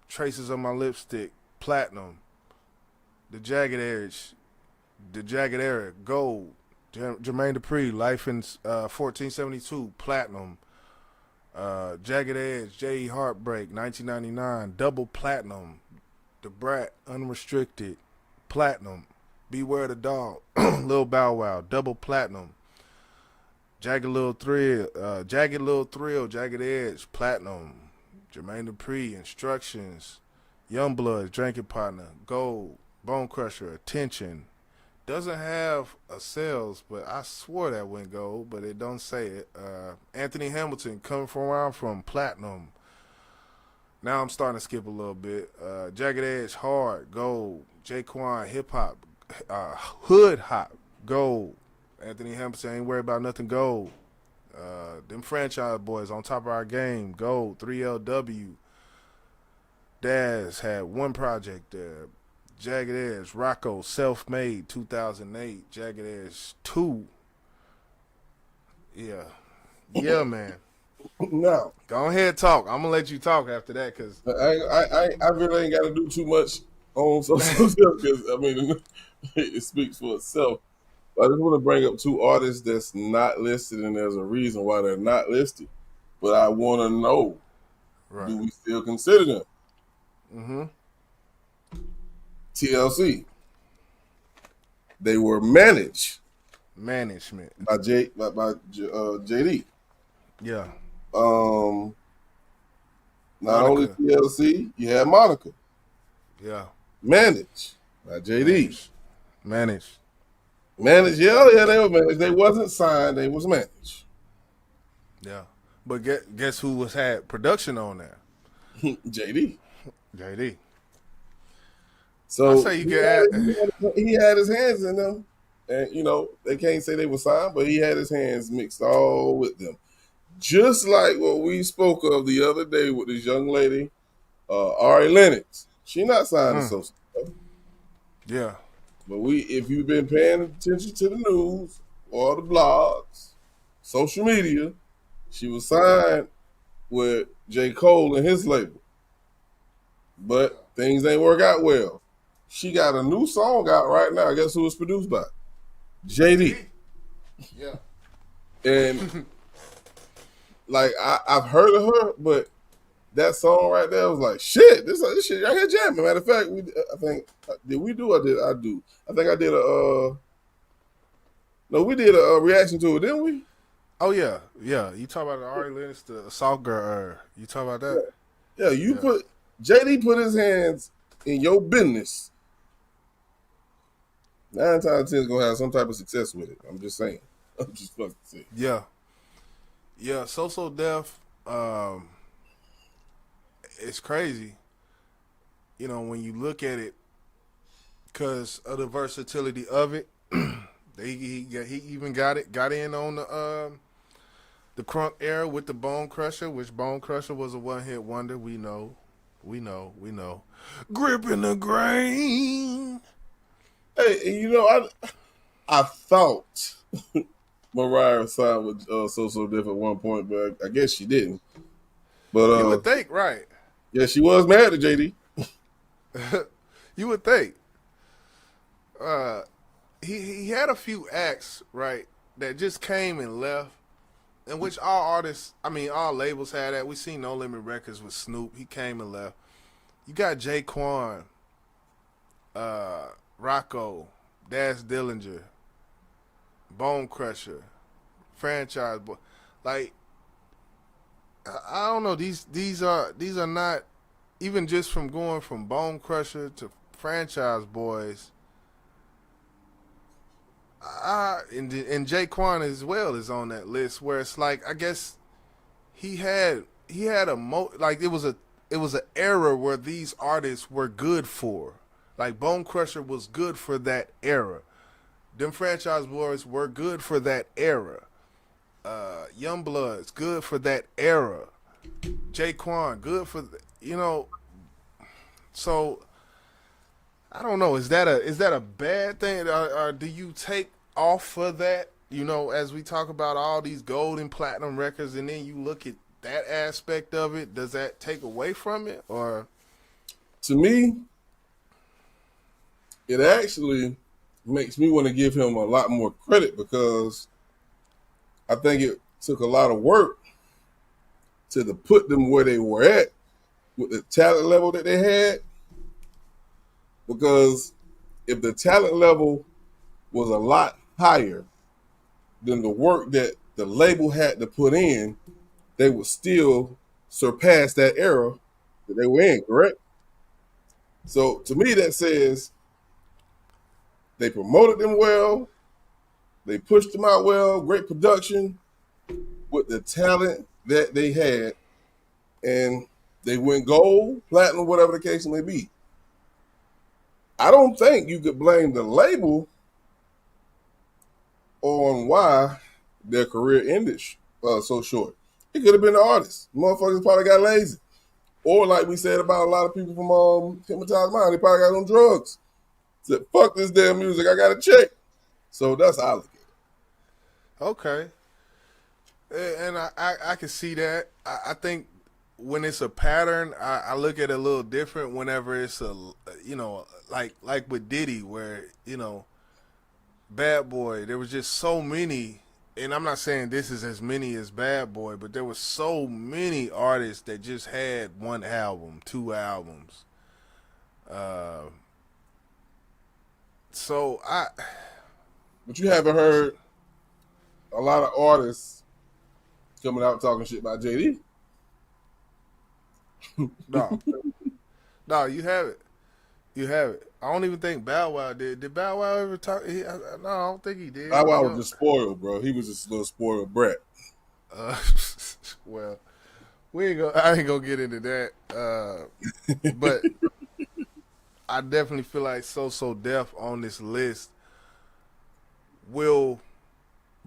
Traces on My Lipstick, platinum, The Jagged Edge, The Jagged Era, gold, Jermaine Dupri, Life in 1472, platinum. Jagged Edge, J.E. Heartbreak, 1999, double platinum. The Brat, Unrestricted, platinum. Beware the Dog, Lil Bow Wow, double platinum. Jagged Little Thrill, Jagged Edge, platinum. Jermaine Dupri, Instructions, Youngblood, Drinking Partner, gold. Bone Crusher, Attention. Doesn't have a sales, but I swore that went gold, but it don't say it. Anthony Hamilton, Coming From Where I'm From, platinum. Now I'm starting to skip a little bit. Jagged Edge, Hard, gold. Jaquan, Hip Hop, Hood Hop, gold. Anthony Hamilton, Ain't Worried About Nothing, gold. Them Franchise Boys, On Top of Our Game, gold. 3LW. Daz had one project there. Jagged Edge, Rocco, Self-Made, 2008. Jagged Edge 2. Yeah. Yeah, man. No. Go ahead, talk. I'm going to let you talk after that because I really ain't got to do too much on social stuff because, I mean, it speaks for itself. But I just want to bring up two artists that's not listed, and there's a reason why they're not listed. But I want to know, do we still consider them? Mm-hmm. TLC. They were management by JD. Yeah. Not Monica. only TLC, you had Monica. Yeah. Managed by JD. Managed. Yeah, they were managed. They wasn't signed. They was managed. Yeah. But guess who had production on there? JD. So I say you can add. he had his hands in them. And, they can't say they were signed, but he had his hands mixed all with them. Just like what we spoke of the other day with this young lady, Ari Lennox. She not signed to sosodef. Yeah. But if you've been paying attention to the news or the blogs, social media, she was signed with J. Cole and his label. But things ain't work out well. She got a new song out right now. Guess who it's produced by? JD. Yeah. And like I've heard of her, but that song right there was like shit. This shit right here jamming. Matter of fact, did we do? I do. I think I did we did a reaction to it, didn't we? Oh yeah. You talk about the Ari Lennox, the Assault Girl. You talk about that? Yeah. JD put his hands in your business. 9 times out of 10 is gonna have some type of success with it. I'm just saying. I'm just fucking saying. Yeah. Sosodef. It's crazy. When you look at it, because of the versatility of it, he even got in on the crunk era with the Bone Crusher, which Bone Crusher was a one-hit wonder. We know. Gripping the grain. Hey, I thought Mariah signed with Sosodef at one point, but I guess she didn't. But you would think, right? Yeah, she was married to JD. You would think. He had a few acts, right, that just came and left, in which all labels had that. We seen No Limit Records with Snoop. He came and left. You got Jaquan, Rocco, Daz Dillinger, Bone Crusher, Franchise Boy. Like, I don't know. These are not even just from going from Bone Crusher to Franchise Boys. And Jaquan as well is on that list where it's like I guess he had like it was an era where these artists were good for. Like Bone Crusher was good for that era. Them Franchise Boys were good for that era. Youngbloods good for that era. Jaquan good for so I don't know. Is that a bad thing, or do you take off of that? As we talk about all these gold and platinum records, and then you look at that aspect of it, does that take away from it, or? To me, it actually makes me want to give him a lot more credit because I think it took a lot of work to put them where they were at with the talent level that they had. Because if the talent level was a lot higher than the work that the label had to put in, they would still surpass that era that they were in, correct? So to me, that says they promoted them well, they pushed them out well, great production with the talent that they had, and they went gold, platinum, whatever the case may be. I don't think you could blame the label on why their career ended so short. It could have been the artist. Motherfuckers probably got lazy. Or like we said about a lot of people from Hypnotize Mind, they probably got on drugs. Said, fuck this damn music, I got a check. So that's how I look at it. Okay. And I can see that. I think when it's a pattern, I look at it a little different whenever it's like with Diddy, where, Bad Boy, there was just so many, and I'm not saying this is as many as Bad Boy, but there was so many artists that just had one album, two albums. Uh, so But you haven't heard a lot of artists coming out talking shit about JD. no, no, you have it. You have it. I don't even think Bow Wow did. Did Bow Wow ever talk? No, I don't think he did. Bow Wow was just spoiled, bro. He was just a little spoiled brat. Uh, well, I ain't gonna get into that. But I definitely feel like sosodef on this list will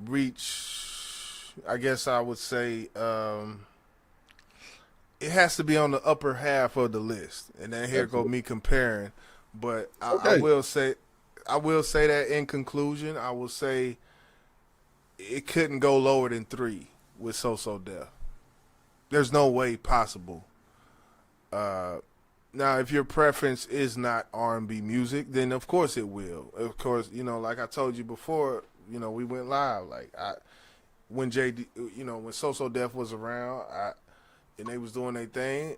reach. I guess I would say it has to be on the upper half of the list, and then here go me comparing. But I will say that in conclusion, I will say it couldn't go lower than 3 with sosodef. There's no way possible. Now, if your preference is not R&B music, then of course it will. Of course, like I told you before, we went live. Like when JD, when sosodef was around, and they was doing their thing,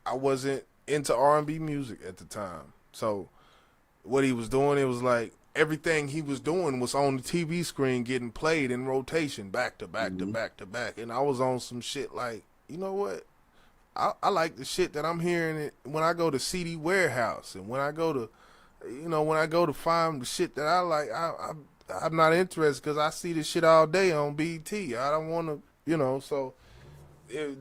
I wasn't into R&B music at the time. So what he was doing, it was like everything he was doing was on the TV screen getting played in rotation back to back to back to back. And I was on some shit like, you know what? I like the shit that I'm hearing it when I go to CD Warehouse, and when I go to find the shit that I like, I'm not interested because I see this shit all day on BT. I don't want to, so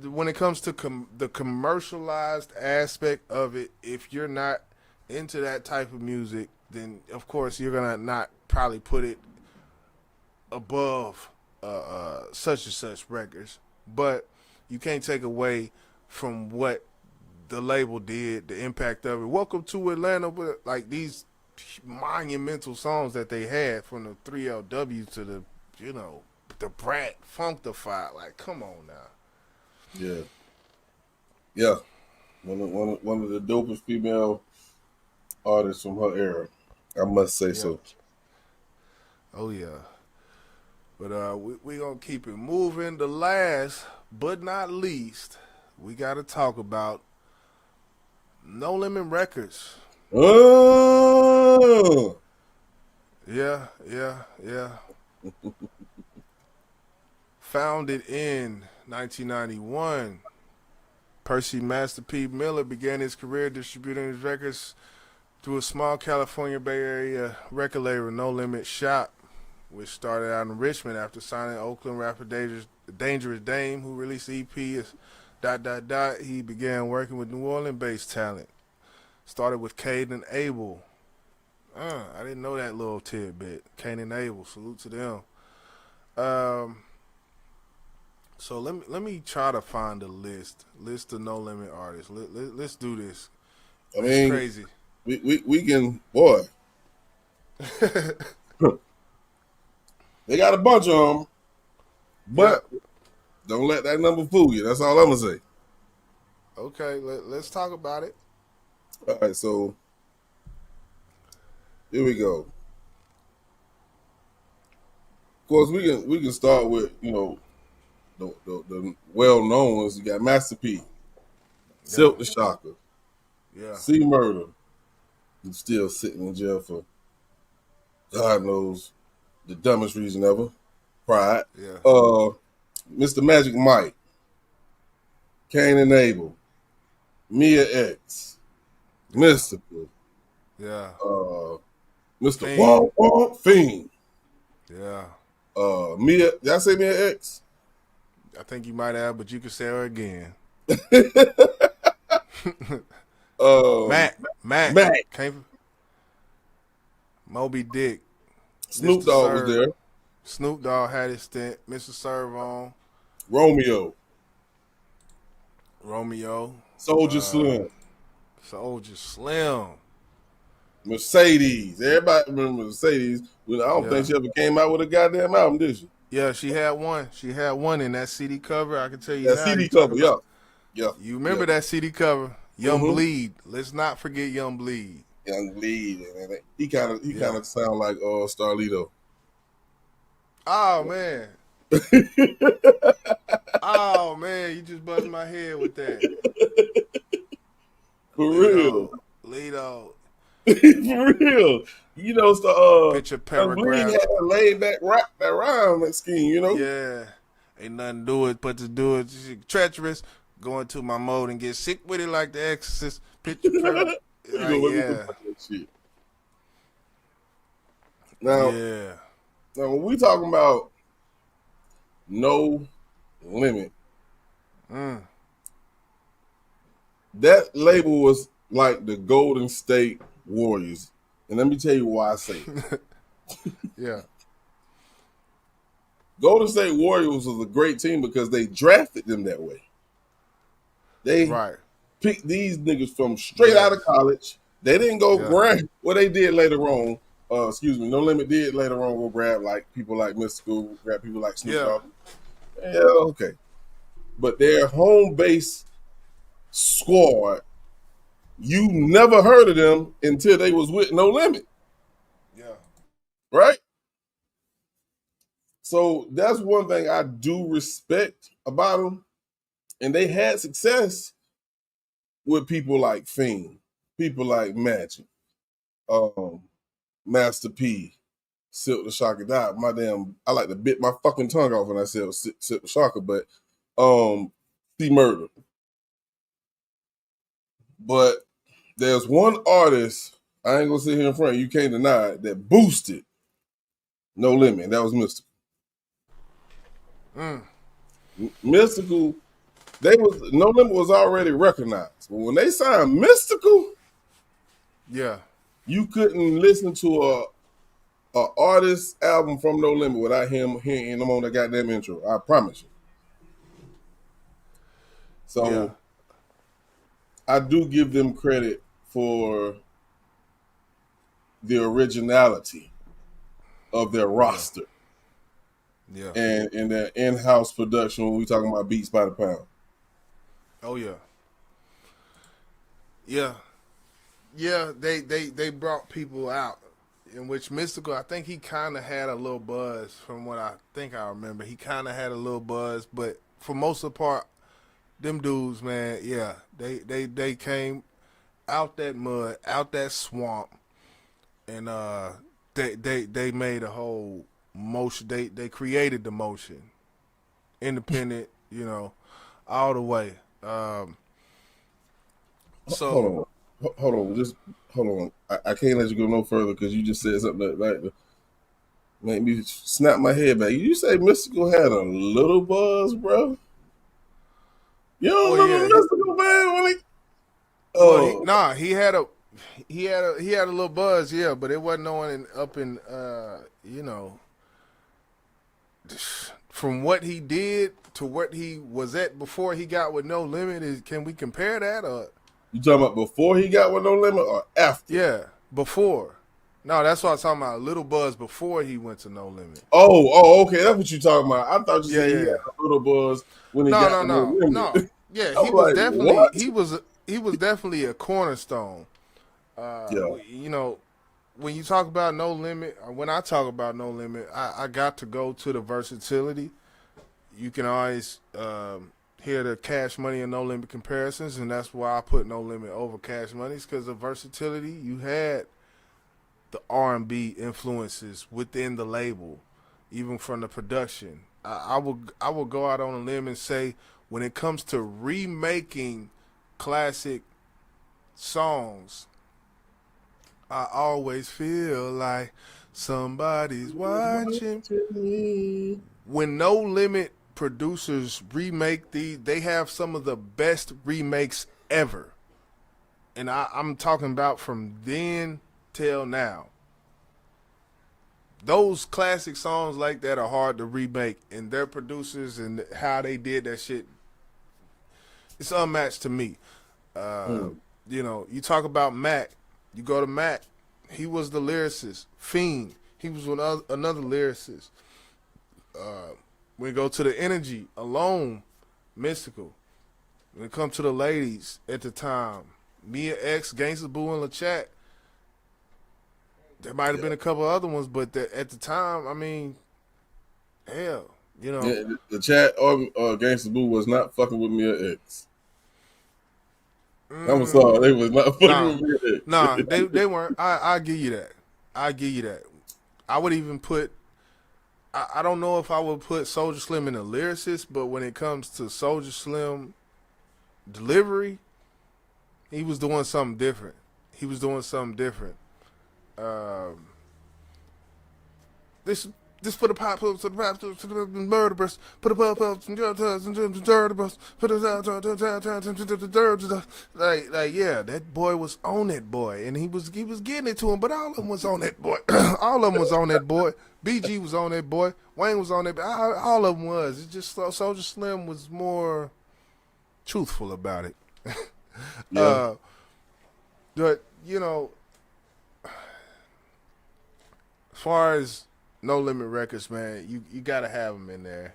when it comes to the commercialized aspect of it, if you're not into that type of music, then of course you're gonna not probably put it above such and such records. But you can't take away from what the label did, the impact of it. Welcome to Atlanta, with like these monumental songs that they had, from the 3LW to the Brat Funkdafied. Like, come on now. Yeah. One of the dopest female artists from her era, I must say so. Oh yeah. But we gonna keep it moving. The last but not least, we gotta talk about No Limit Records. Oh, Yeah. Founded in 1991, Percy Master P. Miller began his career distributing his records through a small California Bay Area record label, No Limit Shop, which started out in Richmond after signing Oakland rapper Dangerous Dame, who released the EP as ... He began working with New Orleans-based talent. Started with Cade and Abel. I didn't know that little tidbit. Cade and Abel, salute to them. So let me try to find a list of No Limit artists. Let's do this. I It's mean, crazy. we can, boy. They got a bunch of them, but don't let that number fool you. That's all I'm gonna say. Okay, let's talk about it. All right, so here we go. Of course, we can start with the well known ones. You got Master P, Silk the Shocker, C Murder, who's still sitting in jail for God knows the dumbest reason ever, pride. Mr. Magic Mike, Cain and Abel, Mia X, Mystical, Mr. Fiend. Wong Wong Fiend. Yeah. Mia, did I say Mia X? I think you might have, but you can say her again. Mac. Came Moby Dick. Snoop Dogg was there. Snoop Dogg had his stint. Mr. Serv-On. Romeo. Soldier Slim. Mercedes. Everybody remember Mercedes. I don't think she ever came out with a goddamn album, did she? Yeah, she had one. She had one in that CD cover. I can tell you that now. CD cover, yeah. You remember that CD cover? Young Bleed. Let's not forget Young Bleed. Young Bleed. He kind of sound like Starlito. Oh man. Oh man, you just buzzed my head with that. For real. Lito. For real. Picture paragraph. Bleed had a laid back rap, that rhyme scheme, Yeah. Ain't nothing to do it but to do it. Treacherous. Go into my mode and get sick with it like the Exorcist. Picture paragraph. Shit. Now when we talking about No Limit, that label was like the Golden State Warriors. And let me tell you why I say it. Golden State Warriors was a great team because they drafted them that way. They picked these niggas from straight out of college. They didn't go grab what they did later on. No Limit did later on go grab like people like Mystical, grab people like Snoop Dogg. Yeah, okay. But their home base squad, you never heard of them until they was with No Limit. Yeah. Right? So that's one thing I do respect about them. And they had success with people like Fiend, people like Magic, Master P, Silk the Shocker. I like to bit my fucking tongue off when I said Silk the Shocker, but C Murder. But there's one artist, I ain't gonna sit here in front, you can't deny it, that boosted No Limit, and that was Mystical. Mystical, No Limit was already recognized. But when they signed Mystical, you couldn't listen to a artist album from No Limit without him hearing them on the goddamn intro. I promise you. So I do give them credit for the originality of their roster. And their in-house production when we talking about beats by the pound. Oh yeah. Yeah, they brought people out, in which Mystical, I think he kind of had a little buzz from what I think I remember. He kind of had a little buzz, but for most of the part, them dudes, man, they came out that mud, out that swamp, and they made a whole motion. They created the motion. independent, all the way. So Hold on, just hold on. I can't let you go no further because you just said something that like made me snap my head back. You say Mystical had a little buzz, bro? You don't well, remember yeah, Mystical, man? When he, well, oh, he had a little buzz, yeah, but it wasn't no one up in, from what he did to what he was at before he got with No Limit. Can we compare that? Or you talking about before he got with No Limit or after? yeah, before. No, that's what I'm talking about. A little buzz before he went to No Limit. Okay, that's what you talking about. I thought you Yeah, said he yeah, had yeah. a little buzz when he No, got no, with No no, Limit. no. Yeah, I'm like, what? he was definitely a cornerstone. Yeah, When you talk about No Limit, or when I talk about No Limit, I got to go to the versatility. You can always hear the Cash Money and No Limit comparisons, and that's why I put No Limit over Cash Money's because of versatility. You had the R&B influences within the label, even from the production. I will go out on a limb and say when it comes to remaking classic songs, I always feel like somebody's watching. When No Limit producers remake these, they have some of the best remakes ever. And I'm talking about from then till now. Those classic songs like that are hard to remake, and their producers and how they did that shit, it's unmatched to me. Uh, mm. you talk about Mac, you go to Mac, he was the lyricist. Fiend, he was another lyricist. When we go to the Energy, Alone, Mystical. When it comes to the ladies at the time, Mia X, Gangsta Boo, and LaChat, there might have been a couple other ones, but at the time, I mean, hell, Yeah, the chat or Gangsta Boo was not fucking with me at X. I'm sorry, they was not fucking nah, with me at nah, X. they weren't. I give you that. I give you that. I would even put. I don't know if I would put Soldier Slim in a lyricist, but when it comes to Soldier Slim delivery, he was doing something different. He was doing something different. Um, this put a pop up to the pop to the murder bus. Put a pop up to the dirty bus. Put a like yeah, that boy was on that boy, and he was getting it to him. But all of them was on that boy. All of them was on that boy. BG was on that boy. Wayne was on that. All of them was. It's just Soldier Slim was more truthful about it. Yeah, But as far as No Limit Records, man, you gotta have them in there.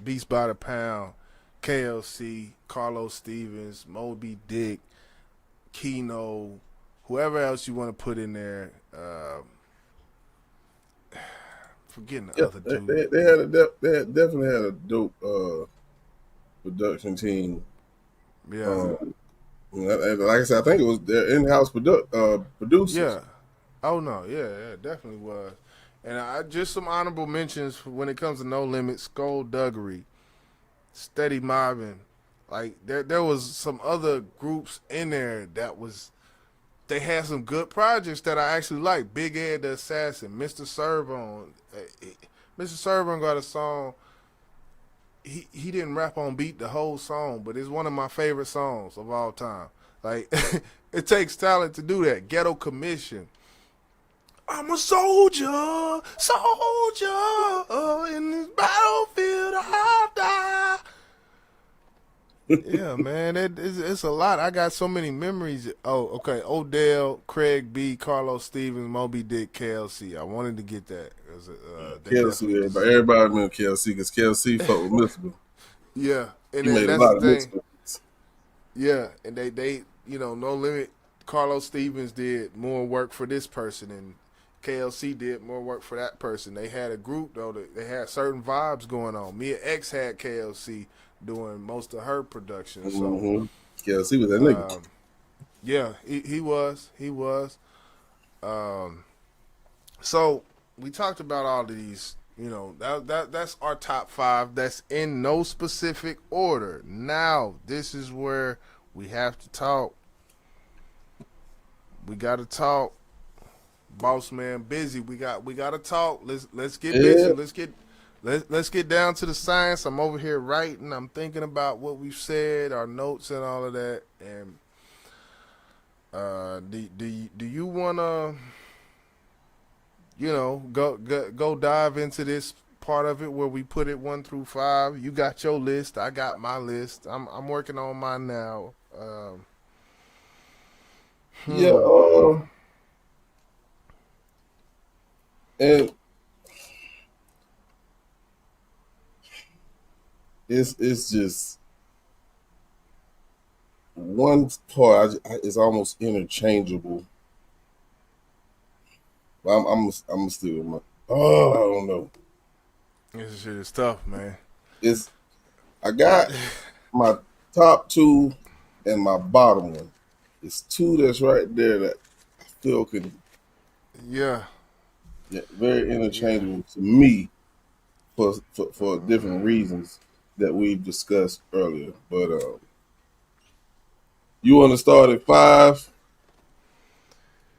Beats by the Pound, KLC, Carlos Stevens, Moby Dick, Keno, whoever else you want to put in there. Forgetting the yeah. other dude. They definitely had a dope production team. Yeah, Um, like I said, I think it was their in-house producers. yeah. Oh no, yeah, it definitely was. And I just some honorable mentions when it comes to No Limit, Skullduggery, Steady Mobbing. Like there was some other groups in there that was they had some good projects that I actually like. Big Ed the Assassin, Mr. Servon. Mr. Servon got a song. He didn't rap on beat the whole song, but it's one of my favorite songs of all time. Like it takes talent to do that. Ghetto Commission. I'm a soldier, in this battlefield I die. Yeah, man, it's a lot. I got so many memories. Oh, okay. Odell, Craig B, Carlos Stevens, Moby Dick, KLC. I wanted to get that. They KLC, definitely everybody remember KLC because KLC fucked with Mystical. yeah, and He then made a that's the lot of thing. Mystical. Yeah, and they No Limit. Carlos Stevens did more work for this person, and KLC did more work for that person. They had a group though. They had certain vibes going on. Mia X had KLC doing most of her production. So Mm-hmm. KLC was that nigga. yeah, he was. So we talked about all of these You know, that's our top 5. That's in no specific order. Now, this is where we have to talk. We got to talk. Boss man busy. We got to talk. Let's get busy. Yeah. Let's get down to the science. I'm over here writing. I'm thinking about what we've said, our notes and all of that. And do you want to go dive into this part of it where we put it 1 through 5? You got your list. I got my list. I'm working on mine now. Yeah. And it's just one part. It's almost interchangeable. I'm still with my. Oh, I don't know. This shit is tough, man. I got my top 2 and my bottom one. It's 2 that's right there that I feel can. Yeah. Yeah, very interchangeable to me for different reasons that we've discussed earlier. But you want to start at 5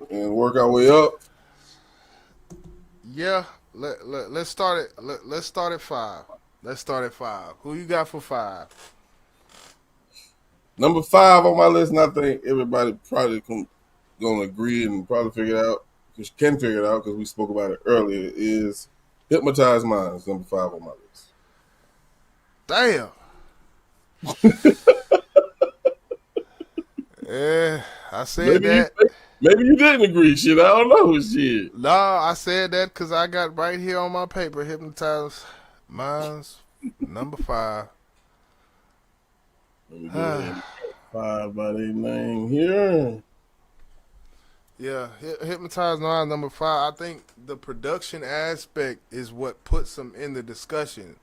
and work our way up? Yeah. Let's start it. Let's start at 5. Let's start at 5. Who you got for 5? Number 5 on my list, and I think everybody probably gonna agree and probably figure it out. Can figure it out because we spoke about it earlier. Is Hypnotize Minds number 5 on my list. Damn. Yeah, I said that. Maybe you didn't agree. Shit, I don't know. Shit. No, I said that because I got right here on my paper, Hypnotize Minds number 5. Let me go ahead and get 5 by their name here. Yeah, Hypnotize Minds number 5. I think the production aspect is what puts them in the discussion.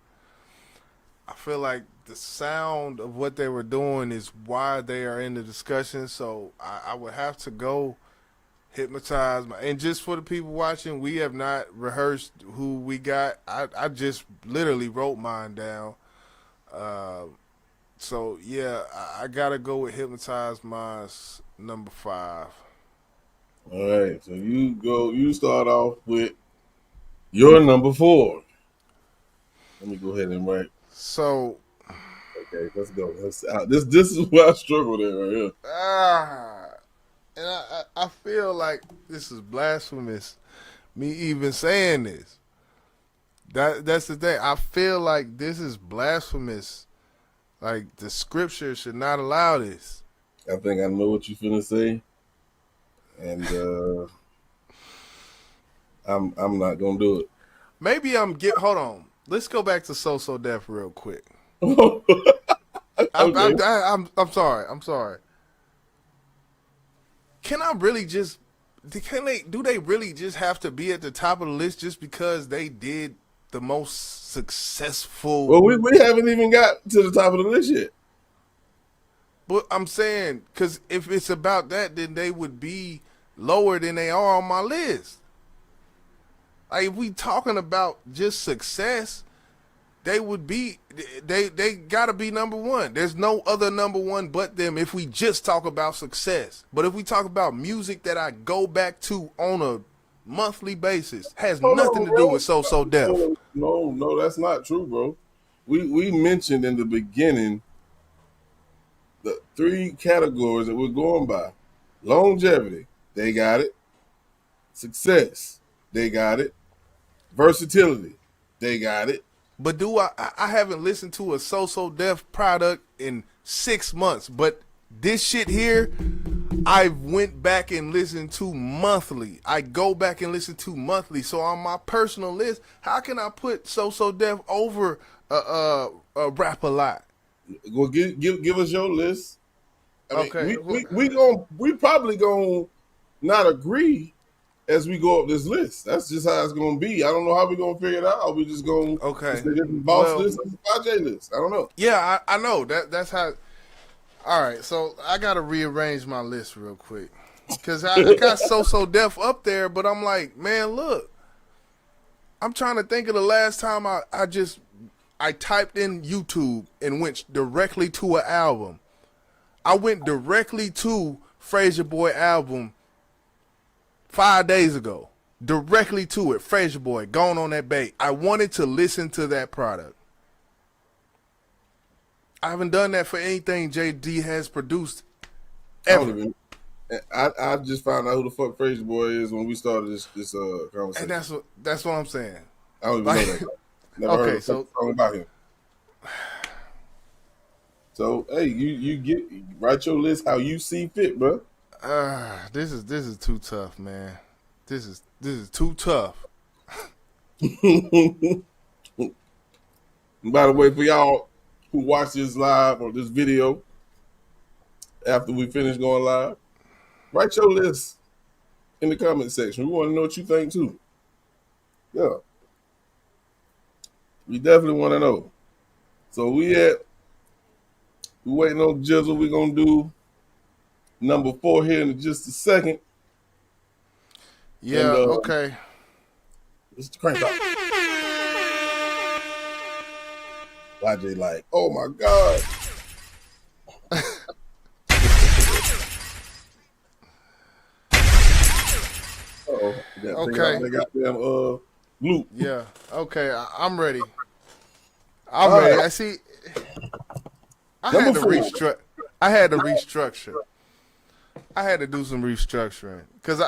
I feel like the sound of what they were doing is why they are in the discussion. So I would have to go Hypnotize. And just for the people watching, we have not rehearsed who we got. I just literally wrote mine down. So yeah, I gotta go with Hypnotize Minds number 5. All right, so you start off with your number 4. Let me go ahead and write. So Okay, let's go. This is where I struggled at right here. and I feel like this is blasphemous, me even saying this. That's the thing. I feel like this is blasphemous. Like the scripture should not allow this. I think I know what you're finna say, and I'm not gonna do it. Maybe hold on. Let's go back to sosodef real quick. Okay. I'm sorry. I'm sorry. Can I really just? Do they really just have to be at the top of the list just because they did the most successful? Well, we haven't even got to the top of the list yet. But I'm saying, because if it's about that, then they would be lower than they are on my list. Like if we talking about just success, they would be they gotta be number 1. There's no other number 1 but them if we just talk about success. But if we talk about music that I go back to on a monthly basis, has nothing to do with sosodef. No, that's not true, bro. We mentioned in the beginning the 3 categories that we're going by. Longevity, they got it. Success, they got it. Versatility, they got it. But I haven't listened to a sosodef product in 6 months. But this shit here, I went back and listened to monthly. I go back and listen to monthly. So on my personal list, how can I put sosodef over a rapalot? Well, give us your list. I mean, Okay. we probably gonna not agree as we go up this list. That's just how it's gonna be. I don't know how we're gonna figure it out. Are we just gonna Okay. say this is boss list, this is Project list? I don't know. Yeah, I know. That's how. All right, so I got to rearrange my list real quick. Because I got sosodef up there, but I'm like, man, look. I'm trying to think of the last time I typed in YouTube and went directly to an album. I went directly to Frasier Boy album 5 days ago. Directly to it. Frasier Boy, Gone on That Bait. I wanted to listen to that product. I haven't done that for anything JD has produced ever. I just found out who the fuck Frasier Boy is when we started this conversation. And that's what I'm saying. I don't even know that. Never heard a song about him. So hey, you write your list how you see fit, bro. This is too tough, man. This is too tough. And by the way, for y'all who watch this live or this video after we finish going live, write your list in the comment section. We want to know what you think too. Yeah. We definitely want to know. So we waiting on Jizzle. We're gonna do number 4 here in just a second. Yeah, and, okay. Let's crank up. YJ like, oh my God. Uh-oh. Okay. They got them loop. Yeah. Okay. I'm ready. I'm ready. I see. I had to restructure. I had to restructure. I had to do some restructuring because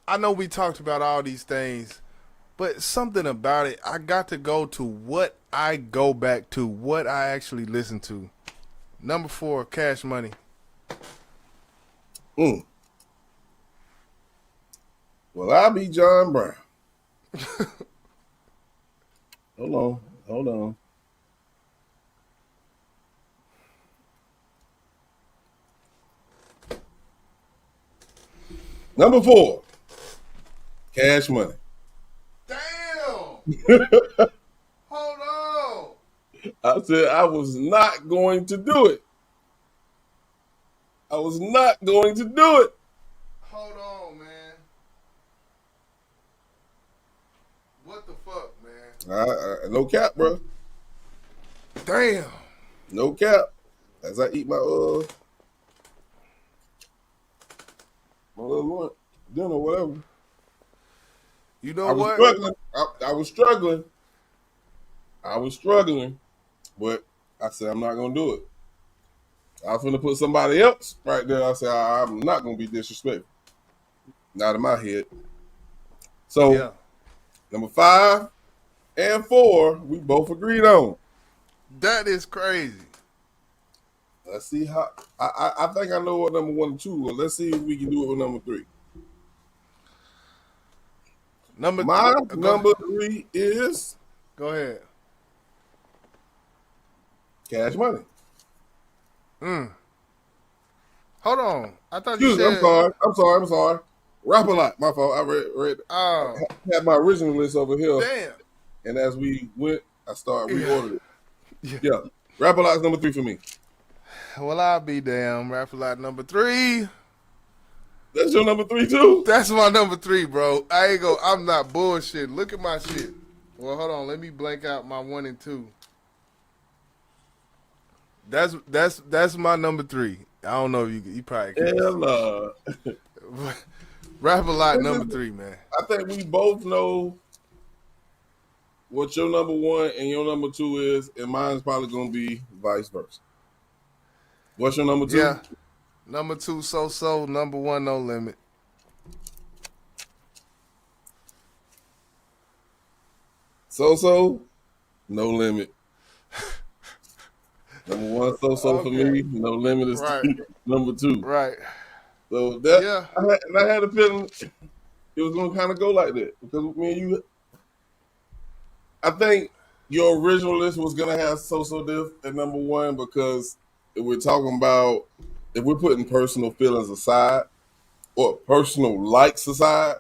I know we talked about all these things, but something about it, I got to go to what I go back to, what I actually listen to. Number 4, Cash Money. Well, I'll be John Brown. Hold on. Number 4, Cash Money. Damn! Hold on. I said I was not going to do it. I was not going to do it. Hold on, man. What the fuck, man? No cap, bro. Damn. No cap. As I eat my little dinner, whatever. You know I was what? struggling. I was struggling, but I said I'm not gonna do it. I was gonna put somebody else right there. I said I'm not gonna be disrespectful. Not in my head. So Yeah. number 5 and 4, we both agreed on. That is crazy. Let's see how. I think I know what number 1 and 2 was. Let's see if we can do it with number 3. Number 3 is. Go ahead. Cash Money. Hold on. I thought you said. I'm sorry. Rapalot. My fault. I read. Oh. I had my original list over here. Damn. And as we went, I started reordering it. Yeah. Rapalot's number 3 for me. Well, I'll be damn. Rapalot number 3. That's your number 3 too? That's my number 3, bro. I'm not bullshit. Look at my shit. Well, hold on. Let me blank out my 1 and 2. That's my number 3. I don't know if you probably can. Hell no. Rapalot number 3, man. I think we both know what your number 1 and your number 2 is, and mine's probably gonna be vice versa. What's your number 2? Yeah. Number 2, So. Number 1, No Limit. So, No Limit. Number 1, So for me. No Limit is number 2. Right. So I had a feeling it was gonna kind of go like that because me and you. I think your original list was gonna have sosodef at number 1 because if we're talking about if we're putting personal feelings aside or personal likes aside,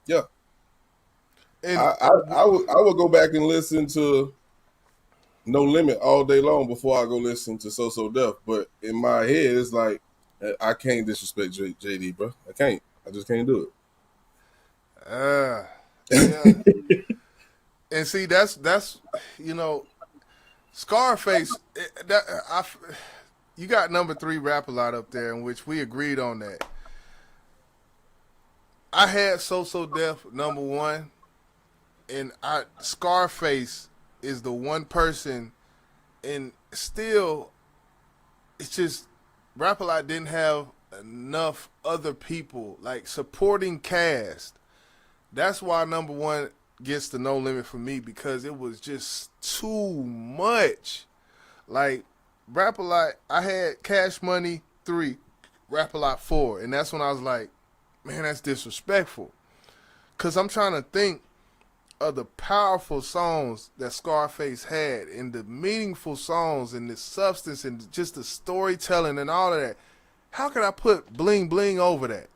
yeah. And I would go back and listen to No Limit all day long before I go listen to sosodef. But in my head, it's like I can't disrespect JD, bro. I can't. I just can't do it. Yeah. And see, that's you know, Scarface. You got number 3 Rapalot up there, in which we agreed on that. I had Sosodef number 1, and Scarface is the one person, and still, it's just Rapalot didn't have enough other people like supporting cast. That's why number 1 gets the No Limit for me, because it was just too much. Like Rapalot, I had Cash Money 3, Rapalot 4, and that's when I was like, man, that's disrespectful. Cause I'm trying to think of the powerful songs that Scarface had, and the meaningful songs, and the substance, and just the storytelling and all of that. How could I put Bling Bling over that?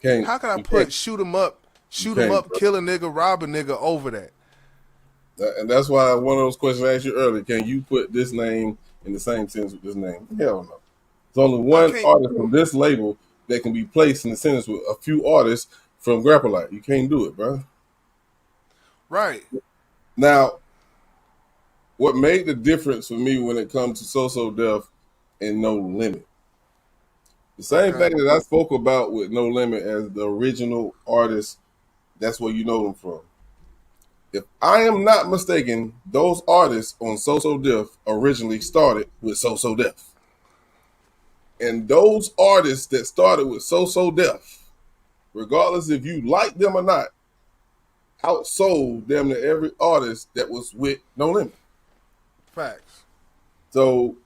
Can't How could I you put can't Shoot 'em Up, bro. Kill a Nigga, Rob a Nigga over that? And that's why one of those questions I asked you earlier, can you put this name in the same sentence with this name? Hell no. There's only I one can't. artist from this label that can be placed in the sentence with a few artists from Grapplite. You can't do it, bro. Right. Now, what made the difference for me when it comes to Sosodef and No Limit? The same Okay. thing that I spoke about with No Limit as the original artist, that's where you know them from. If I am not mistaken, those artists on Sosodef originally started with Sosodef. And those artists that started with Sosodef, regardless if you like them or not, outsold damn near every artist that was with No Limit. Facts. So,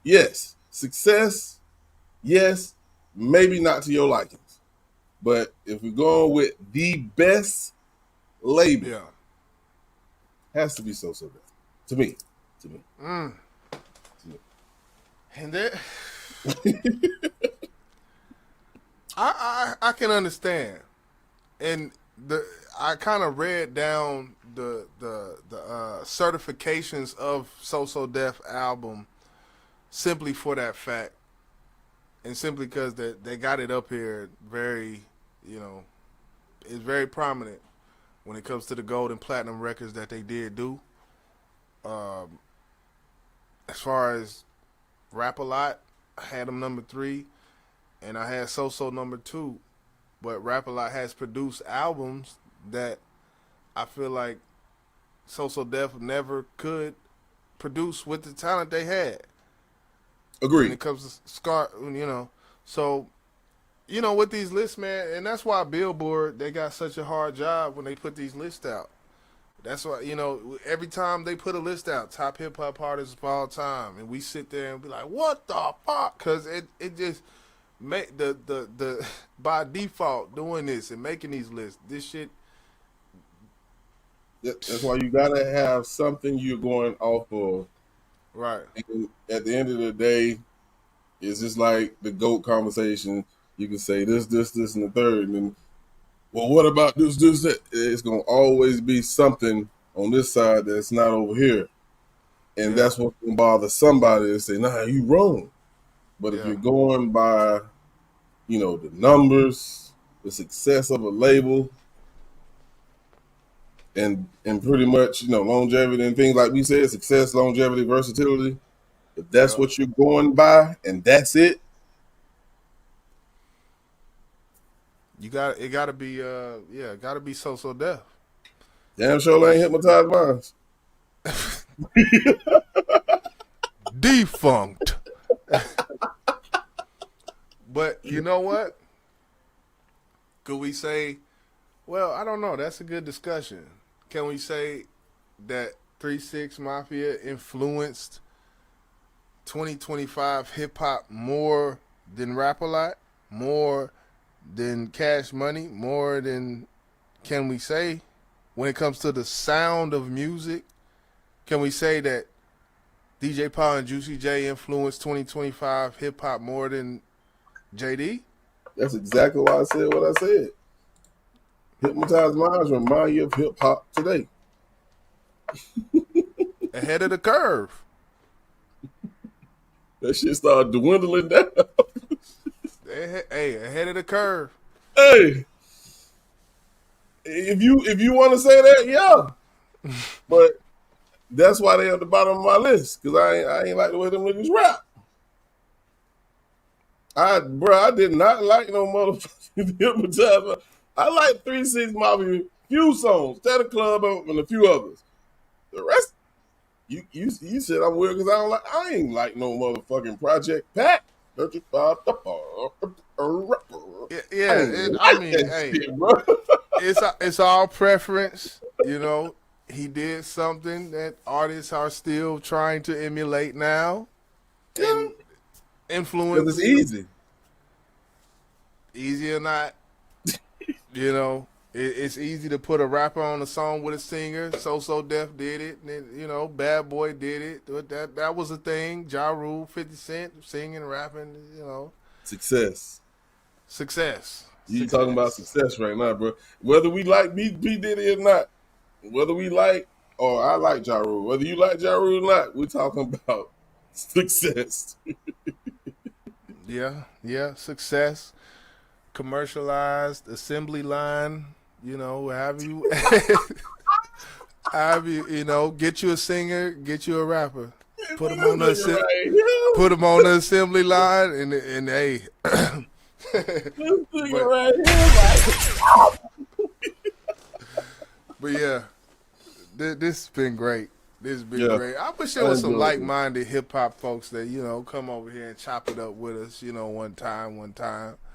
yes, success, yes, maybe not to your likings. But if we're going with the best label, Yeah. has to be Sosodef. To me. To me. Mm. To me. And that, I can understand, and I kind of read down the certifications of Sosodef album simply for that fact, and simply because they got it up here very, it's very prominent when it comes to the gold and platinum records that they did do. Um, as far as Rap a Lot, I had them number 3, and I had So number 2. But Rap a Lot has produced albums that I feel like Def never could produce with the talent they had. When Agreed. it comes to So, with these lists, man, and that's why Billboard, they got such a hard job when they put these lists out. That's why, every time they put a list out, top hip hop artists of all time, and we sit there and be like, what the fuck? Because it just make the by default doing this and making these lists, this shit. That's why you gotta have something you're going off of. Right. And at the end of the day, it's just like the GOAT conversation. You can say this, and the third, and then, well, what about this, that? It's gonna always be something on this side that's not over here, and Yeah. that's what's gonna bother somebody to say, "Nah, you wrong." But if Yeah. you're going by, the numbers, the success of a label, and pretty much, longevity and things like we said, success, longevity, versatility. If that's Yeah. what you're going by, and that's it, It gotta be gotta be Def. damn sure ain't hypnotized minds. Defunct. But you know what? Could we say, well, I don't know, that's a good discussion. Can we say that 3-6 Mafia influenced 2025 hip hop more than Rap a Lot, more than Cash Money, more than, can we say, when it comes to the sound of music, can we say that DJ Paul and Juicy J influenced 2025 hip hop more than JD? That's exactly why I said what I said. Hypnotized minds remind you of hip hop today. Ahead of the curve. That shit started dwindling down. Hey, ahead of the curve. Hey, If you want to say that, yeah. But that's why they at the bottom of my list, because I ain't like the way them niggas rap. I did not like no motherfucking hypnotize. I like 3 6 Mafia, few songs, Tell the Club, and a few others. The rest, you said I'm weird because I ain't like no motherfucking Project Pat. Yeah. I mean, hey, shit, bro. it's all preference. You know, he did something that artists are still trying to emulate now, and influence. Because it's easy. Easy or not, you know, it's easy to put a rapper on a song with a singer. Sosodef did it, and, you know, Bad Boy did it. That was a thing. Ja Rule, 50 Cent, singing, rapping, you know. Success. You Success. talking about success right now, bro. Whether we like B Diddy or not, whether we like, or I like Ja Rule, whether you like Ja Rule or not, we talking about success. Yeah, success. Commercialized, assembly line, you know, have you, you know, get you a singer, get you a rapper, put them on the assembly line, and hey, but yeah, this has been great. This has been great. I wish there was some like-minded hip-hop folks that, you know, come over here and chop it up with us, you know, one time.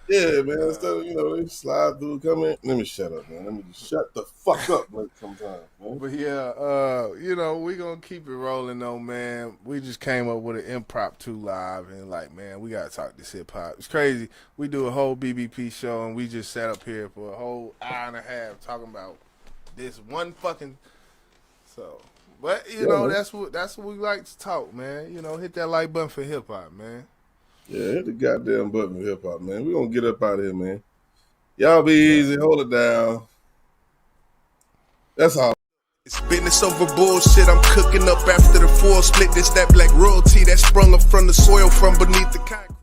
Yeah, man. Instead of, you know, they slide through, come in. Let me shut up, man. Let me just shut the fuck up like sometimes, man. But yeah, you know, we gonna keep it rolling though, man. We just came up with an impromptu live and like, man, we gotta talk this hip hop. It's crazy. We do a whole BBP show and we just sat up here for a whole hour and a half talking about this one fucking so. But you know, that's what we like to talk, man. You know, hit that like button for hip hop, man. Yeah, hit the goddamn button for hip hop, man. We gonna get up out of here, man. Y'all be easy, hold it down. That's all. It's business over bullshit. I'm cooking up after the full split. This that black royalty that sprung up from the soil from beneath the concrete.